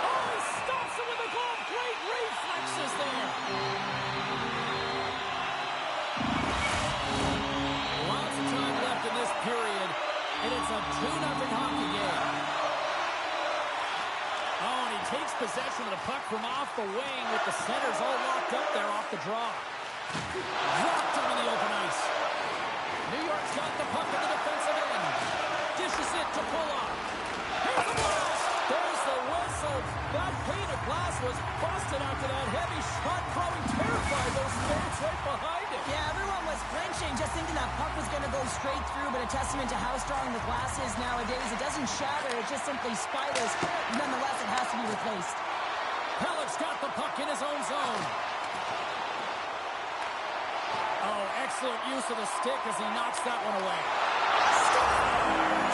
Oh, he stops it with a glove. Great reflexes there. Lots of time left in this period, and it's a 2-0 hockey game. Oh, and he takes possession of the puck from off the wing with the centers all locked up there off the draw. Dropped into the open ice. New York's got the puck in the defensive end. Dishes it to Pulock. Here's the blast. There's the whistle. That pane of glass was busted after that heavy shot, throwing terrified those fans right behind it. Yeah, everyone was flinching, just thinking that puck was going to go straight through, but a testament to how strong the glass is nowadays. It doesn't shatter, it just simply spiders. Nonetheless, it has to be replaced. Pellick's got the puck in his own zone. Oh, excellent use of the stick as he knocks that one away.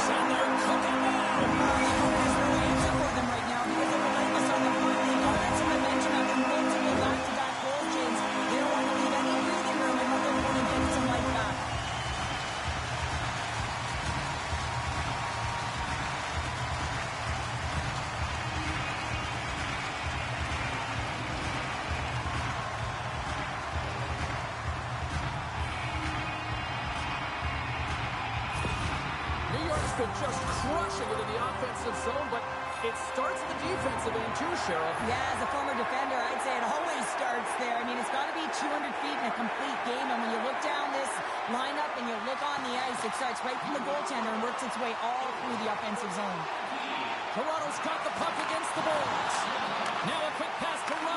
And they're cooking now. There's no answer for them right now because they're relentless on the front. They've got some momentum after multiple back-to-back goals, James. They don't want to leave any breathing room and let their opponent get some life back. Been just crushing it in the offensive zone, but it starts in the defensive end too, Cheryl. Yeah, as a former defender, I'd say it always starts there. I mean, it's got to be 200 feet in a complete game, and when you look down this lineup and you look on the ice, it starts right from the goaltender and works its way all through the offensive zone. Toronto's got the puck against the boards. Now a quick pass to Ryan.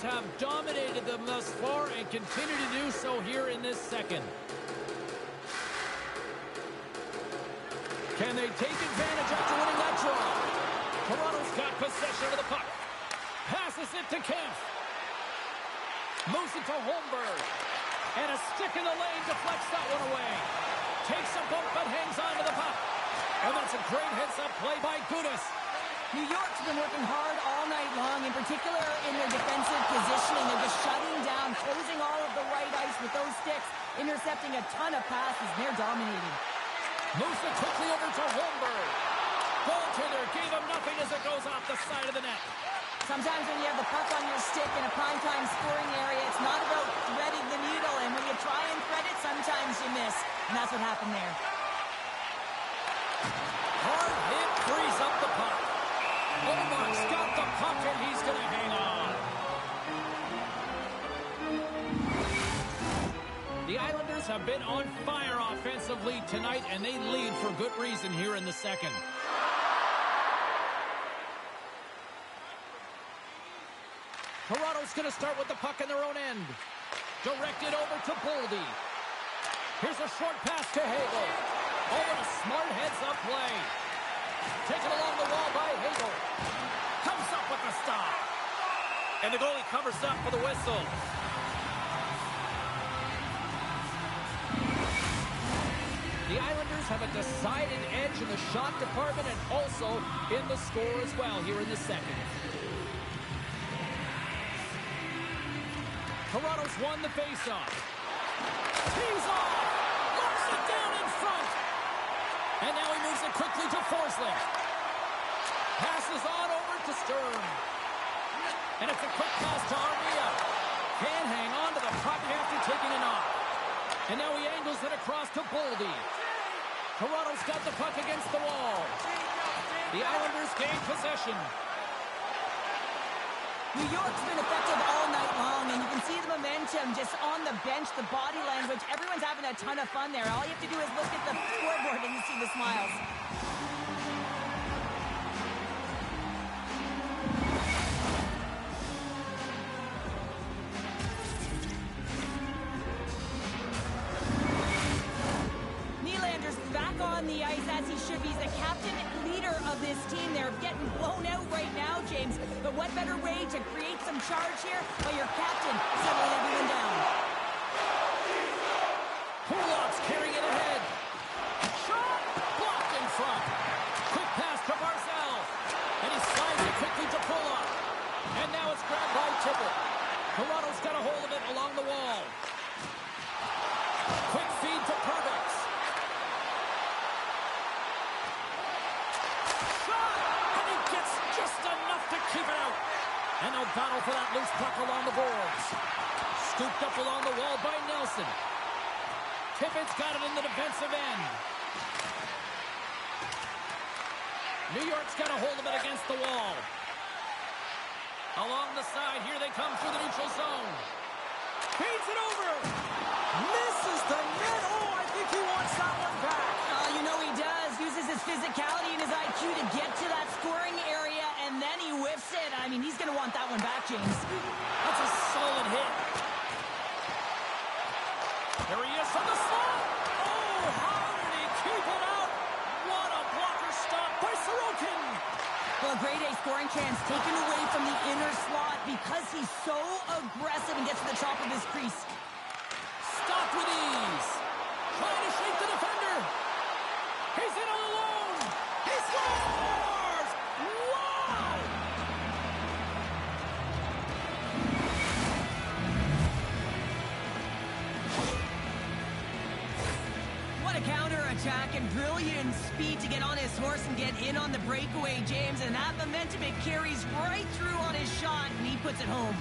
Islanders have dominated them thus far and continue to do so here in this second. Can they take advantage after winning that draw? Toronto's got possession of the puck. Passes it to Kempf. Moves it to Holmberg. And a stick in the lane deflects that one away. Takes a bump but hangs on to the puck. And that's a great heads-up play by Gudas. New York's been working hard all night long, in particular in their defensive positioning. They're just shutting down, closing all of the right ice with those sticks, intercepting a ton of passes. They're dominating. Moves it quickly over to Holmberg. Goaltender gave him nothing as it goes off the side of the net. Sometimes when you have the puck on your stick in a primetime scoring area, it's not about threading the needle. And when you try and thread it, sometimes you miss. And that's what happened there. Hard hit frees up the puck. Omar's got the puck and he's going to hang on. The Islanders have been on fire offensively tonight, and they lead for good reason here in the second. Toronto's going to start with the puck in their own end. Directed over to Boldy. Here's a short pass to Hagel. Oh, what a smart heads-up play. Taken along the wall by Hagel. Comes up with the stop. And the goalie covers up for the whistle. The Islanders have a decided edge in the shot department and also in the score as well here in the second. Toronto's won the faceoff. He's off! Locks it down in front! And now he moves it quickly to Forsling. Passes on over to Stern. And it's a quick pass to Armia. Can't hang on to the puck after taking a knock. And now he angles it across to Boldy. Toronto's got the puck against the wall. The Islanders gain possession. New York's been effective all night long, and you can see the momentum just on the bench, the body language. Everyone's having a ton of fun there. All you have to do is look at the scoreboard and you see the smiles. Nylander's back on the ice as he should be. He's the captain leader of this team. They're getting blown out right now, James. But what better way to create some charge here by your captain settling everyone down? Kulak's carrying it ahead. Shot! Blocked in front. Quick pass to Barzal. And he slides it quickly to Kulak. And now it's grabbed by Tippett. Toronto's got a hold of it along the wall. Quick feed to Purvis. Keep it out. And they'll battle for that loose puck along the boards. Scooped up along the wall by Nelson. Tippett's got it in the defensive end. New York's got a hold of it against the wall. Along the side, here they come through the neutral zone. Feeds it over. Misses the net. Oh, I think he wants that one back. You know he does. Uses his physicality and his IQ to get to that scoring area, and then he whiffs it. I mean, he's going to want that one back, James. That's a solid hit. There he is from the slot. Oh, how did he keep it out? What a blocker stop by Sorokin. Well, a grade A scoring chance taken away from the inner slot because he's so aggressive and gets to the top of his crease. Stopped with ease. Trying to shake the defender. He's in all alone. He scores! Wow! What a counter-attack and brilliant speed to get on his horse and get in on the breakaway, James. And that momentum, it carries right through on his shot, and he puts it home.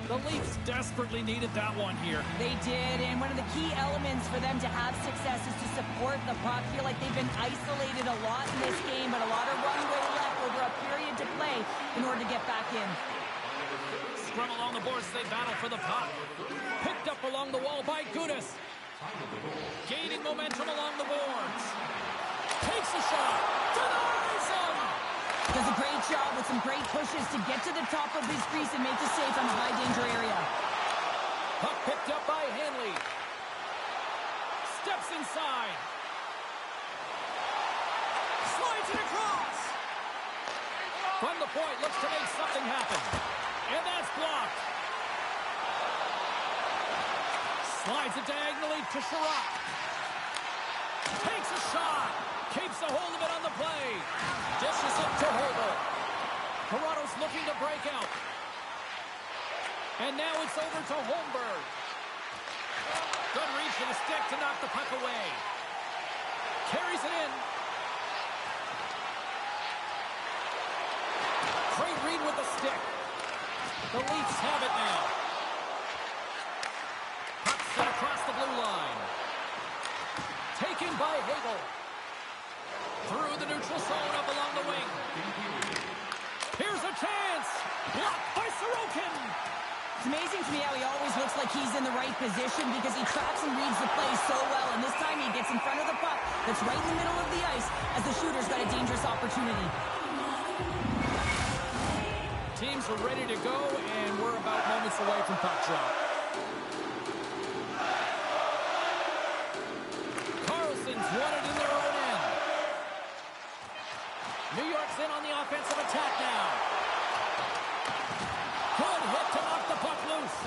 The Leafs desperately needed that one here. They did, and one of the key elements for them to have success is to support the puck. Feel like they've been isolated a lot in this game, but a lot of runway left over a period to play in order to get back in. Scrum along the boards, they battle for the puck. Picked up along the wall by Gudas. Gaining momentum along the boards. Takes a shot. Denies him. Does a great job with some great pushes to get to the top of his crease and make the save from a high-danger area. Puck picked up by Hanley. Steps inside. Slides it across. From the point, looks to make something happen. And that's blocked. Slides it diagonally to Sherratt. Takes a shot. Keeps a hold of it on the play. Dishes it to Hagel. Toronto's looking to break out. And now it's over to Holmberg. Good reach with a stick to knock the puck away. Carries it in. Great read with the stick. The Leafs have it now. Puck set across the blue line. Taken by Hagel. Through the neutral zone up along the wing. Here's a chance. Blocked by Sorokin. It's amazing to me how he always looks like he's in the right position because he tracks and reads the play so well. And this time he gets in front of the puck that's right in the middle of the ice as the shooter's got a dangerous opportunity. Teams are ready to go, and we're about moments away from puck drop. Carlson's won it in their own end. New York's in on the offensive attack now. Good hit to knock the puck loose.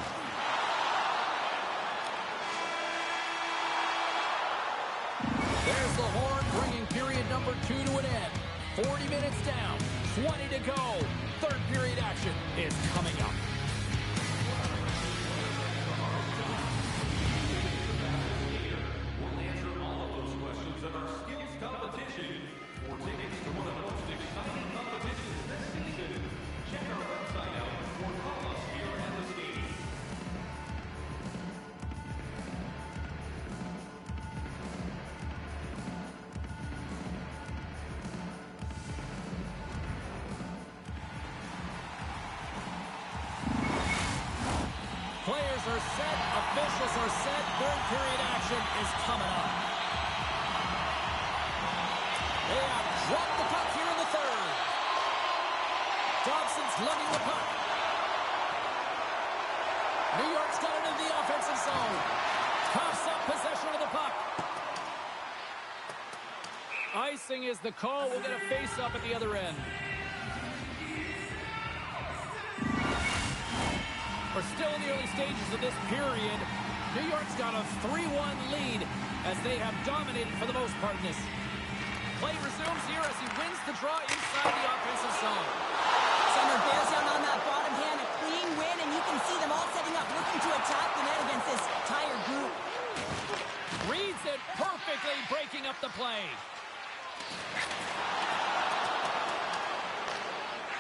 There's the horn, bringing period number 2 to an end. 40 minutes down, 20 to go. Third period action is coming up. We'll answer all of those questions in our skills competition. For tickets to one of the most exciting competitions this season, check our website out or call us here at the stadium. Players are set, officials are set, third period action is coming up. They have dropped the puck here in the third. Dobson's lugging the puck. New York's got it into the offensive zone. Coughs up possession of the puck. Icing is the call. We'll get a face-up at the other end. We're still in the early stages of this period. New York's got a 3-1 lead as they have dominated for the most part in this. Play resumes here as he wins the draw inside the offensive zone. Center bears down on that bottom hand, a clean win, and you can see them all setting up, looking to attack the net against this tired group. Reads it perfectly, breaking up the play.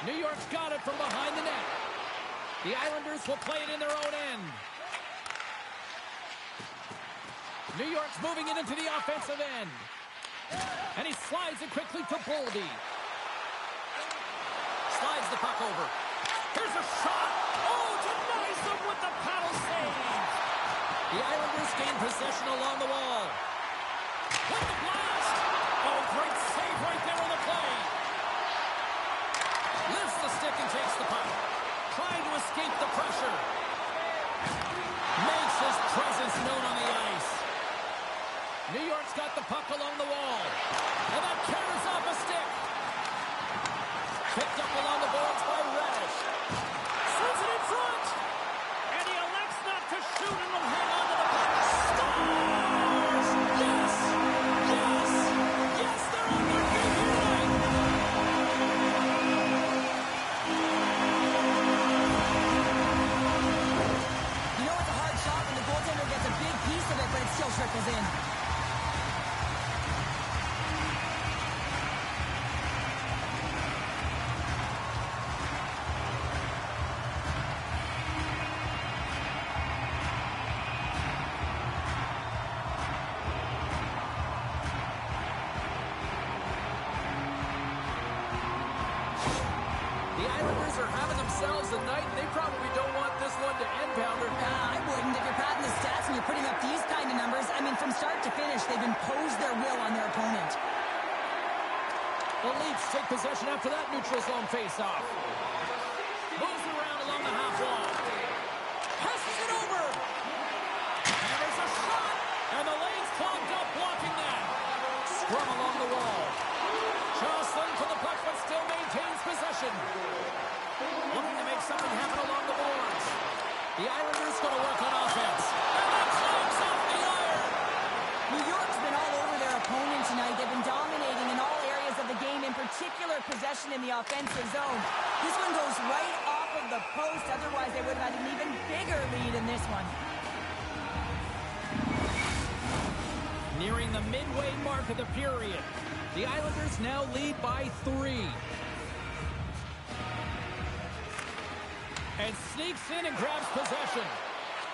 New York's got it from behind the net. The Islanders will play it in their own end. New York's moving it into the offensive end. And he slides it quickly to Boldy. Slides the puck over. Here's a shot. Oh, denies them with the paddle save. The Islanders gain possession along the wall. With the blast. Oh, great save right there on the play. Lifts the stick and takes the puck. Trying to escape the pressure. Makes his presence known on the ice. New York's got the puck along the wall. And that carries off a stick. Picked up along the boards by Reddish. Sends it in front. And he elects not to shoot and will hang on to the puck. Scores! Yes! Yes! Yes, they're on their feet here tonight. You know it's a hard shot when the goaltender gets a big piece of it, but it still trickles in. The Islanders are having themselves a night, and they probably don't want this one to end, Pounder. I wouldn't. If you're padding the stats and you're putting up these kind of numbers, I mean, from start to finish, they've imposed their will on their opponent. The Leafs take possession after that neutral zone face-off. Moves around along the half wall. Passes it over. And there's a shot. And the lane's clogged up, blocking that. Scrum along the wall. Jocelyn to the puck, but still maintains possession. Looking to make something happen along the boards. The Islanders going to work on offense. And that clogs off the iron. New York's been all over their opponent tonight. They've been dominating in all areas of the game, in particular possession in the offensive zone. This one goes right off of the post. Otherwise, they would have had an even bigger lead in this one. Nearing the midway mark of the period. The Islanders now lead by 3. And sneaks in and grabs possession.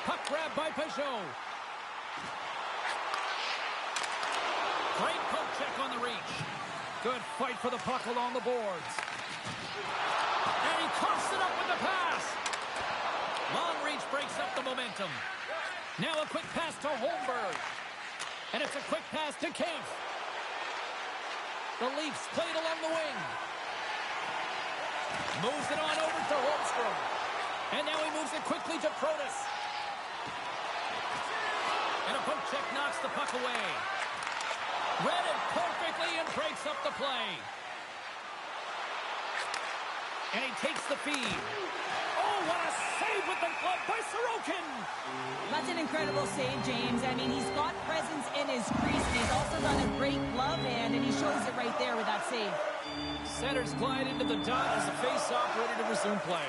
Puck grab by Peugeot. Great poke check on the reach. Good fight for the puck along the boards. And he coughs it up with the pass. Long reach breaks up the momentum. Now a quick pass to Holmberg. And it's a quick pass to Kampf. The Leafs played along the wing. Moves it on over to Holmstrom. And now he moves it quickly to Protas. And a poke check knocks the puck away. Read it perfectly and breaks up the play. And he takes the feed. Oh, what a save with the glove by Sorokin! That's an incredible save, James. I mean, he's got presence in his crease, and he's also got a great glove hand, and he shows it right there with that save. Centers glide into the dot as the face-off ready to resume play.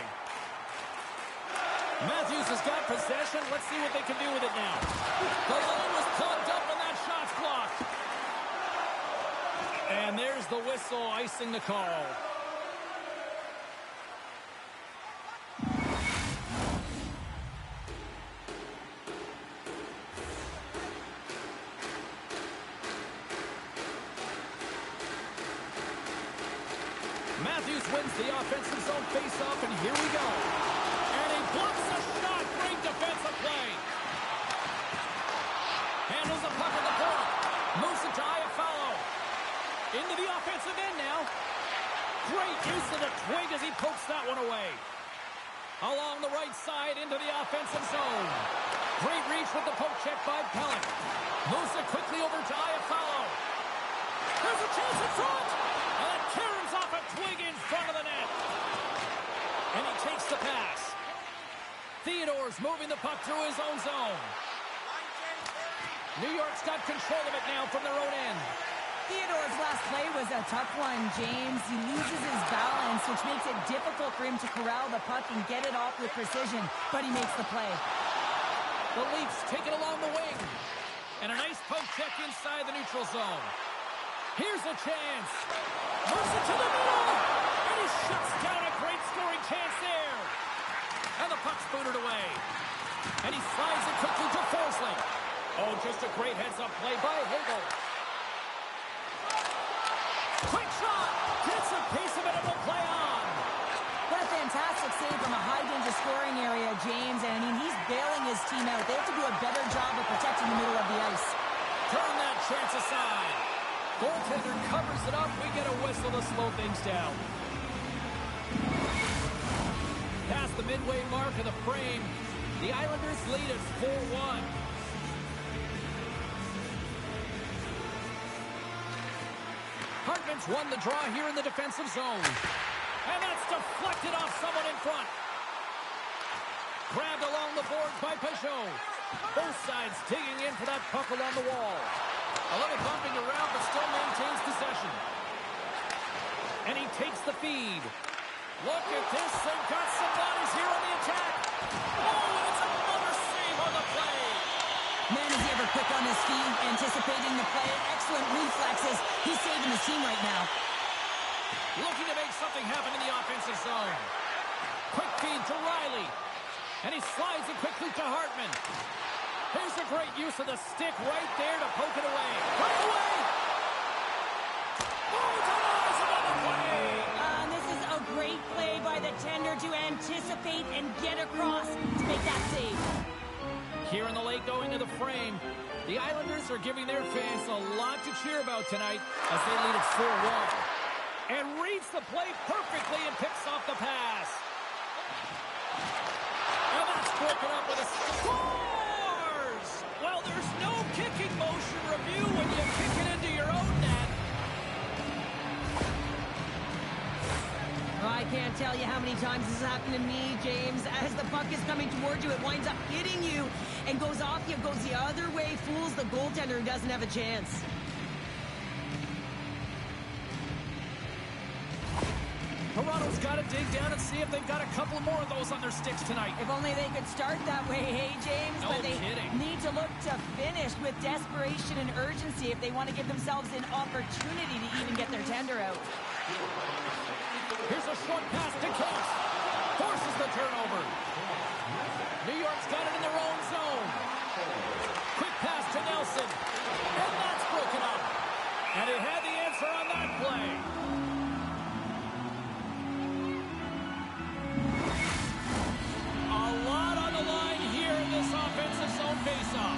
Matthews has got possession. Let's see what they can do with it now. The line was plugged up, and that shot's blocked. And there's the whistle icing the call. Matthews wins the offensive zone face-off, and here we go. And he blocks a shot. Great defensive play. Handles the puck at the point. Moves it to Iafallo. Into the offensive end now. Great use of the twig as he pokes that one away. Along the right side into the offensive zone. Great reach with the poke check by Pellick. Moves it quickly over to Iafallo. There's a chance in front. And it caroms off a twig in front of the net. And he takes the pass. Theodore's moving the puck through his own zone. New York's got control of it now from their own end. Theodore's last play was a tough one, James. He loses his balance, which makes it difficult for him to corral the puck and get it off with precision, but he makes the play. The Leafs take it along the wing. And a nice poke check inside the neutral zone. Here's a chance. Moves it to the middle. And he shuts down a great scoring chance there. And the puck's booted away. And he slides it quickly to Forsling. Oh, just a great heads-up play by Hagel. Quick shot. Gets a piece of it and will play on. What a fantastic save from a high-danger scoring area, James. And, I mean, he's bailing his team out. They have to do a better job of protecting the middle of the ice. Turn that chance aside. Goaltender covers it up. We get a whistle to slow things down. Past the midway mark of the frame, the Islanders lead at 4-1. Hartman's won the draw here in the defensive zone. And that's deflected off someone in front. Grabbed along the boards by Peugeot. Both sides digging in for that puck along the wall. A little bumping around, but still maintains possession. And he takes the feed. Look at this. They've got some bodies here on the attack. Oh, and it's another save on the play. Man, is he ever quick on his feet, anticipating the play. Excellent reflexes. He's saving his team right now. Looking to make something happen in the offensive zone. Quick feed to Riley. And he slides it quickly to Hartman. Here's a great use of the stick right there to poke it away. Right away! Oh, denies another play! This is a great play by frame. The Islanders are giving their fans a lot to cheer about tonight as they lead it 4-1. And reads the play perfectly and picks off the pass. And that's broken up with a scores! Well, there's no kicking motion review when you kick it into your own net. I can't tell you how many times this has happened to me, James. As the puck is coming towards you, it winds up hitting you and goes off you, goes the other way, fools the goaltender who doesn't have a chance. Toronto's got to dig down and see if they've got a couple more of those on their sticks tonight. If only they could start that way, hey, James? No but they kidding. need to look to finish with desperation and urgency if they want to give themselves an opportunity to even get their tender out. Here's a short pass to Case. Forces the turnover. New York's got it in their own zone. Quick pass to Nelson. And that's broken up. And he had the answer on that play. A lot on the line here in this offensive zone faceoff.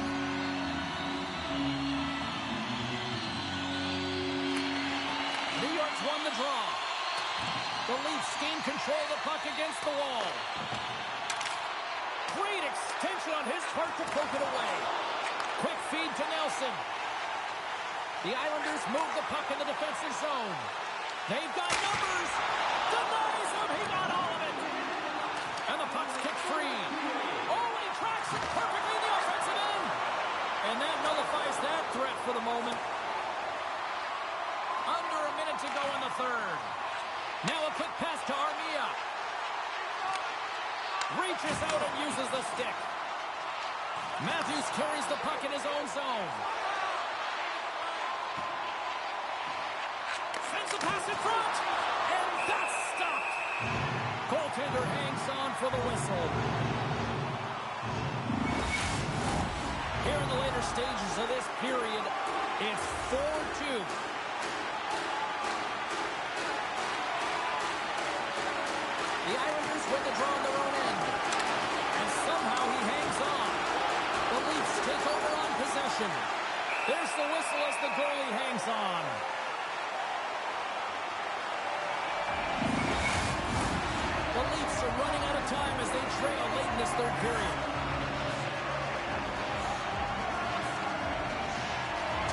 New York's won the draw. The Leafs gain control of the puck against the wall. Great extension on his part to poke it away. Quick feed to Nelson. The Islanders move the puck in the defensive zone. They've got numbers. Denies him. He got all of it. And the puck's kicked free. Oh, and he tracks it perfectly in the offensive end. And that nullifies that threat for the moment. Under a minute to go in the third. Now a quick pass to Armia. Reaches out and uses the stick. Matthews carries the puck in his own zone. Sends the pass in front. And that's stopped. Goaltender hangs on for the whistle. Here in the later stages of this period, it's 4-2. The Islanders win the draw on their own end. And somehow he hangs on. The Leafs take over on possession. There's the whistle as the goalie hangs on. The Leafs are running out of time as they trail late in this third period.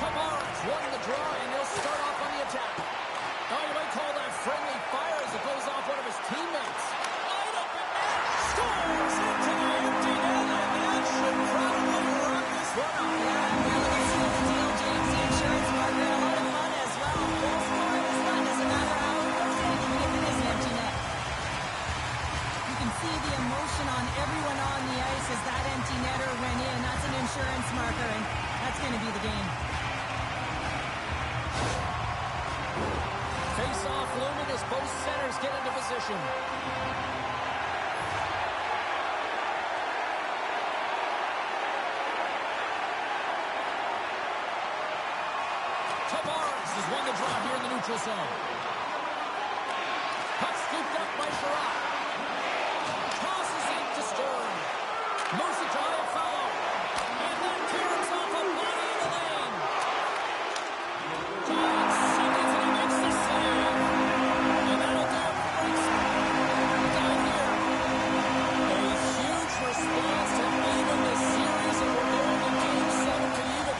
Tavares won the draw and he'll start off on the attack. Oh, you might call that friendly fire as it goes off one of his teammates. Wide open net. Scores into the empty net, and that should probably wrap this one up. Yeah, really good seal the deal, James. The insurance partner, a lot of fun as well. Full score in this one. Doesn't matter how it goes in, even if it is an empty net. You can see the emotion on everyone on the ice as that empty netter went in. That's an insurance marker, and that's going to be the game. Face-off looming as both centers get into position. Tavares has won the draw here in the neutral zone. Puck scooped up by Sherratt. Tosses it to Stern. Moves it to Iafallo. And then clears off a body in the lane. Giants seconds and he makes the save. And that'll do it for Race. Down here. A huge response to even the series, and we're going to Game 7. Can you even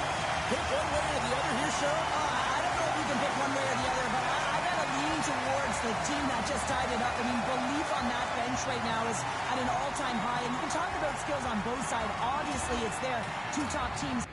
pick one way or the other here, Cheryl? I don't know if you can pick one way or the other, but I gotta lean towards the team that just tied it up. I mean, belief on that bench right now is at an all-time high, and you can talk about skills on both sides. Obviously, it's there. Two top teams.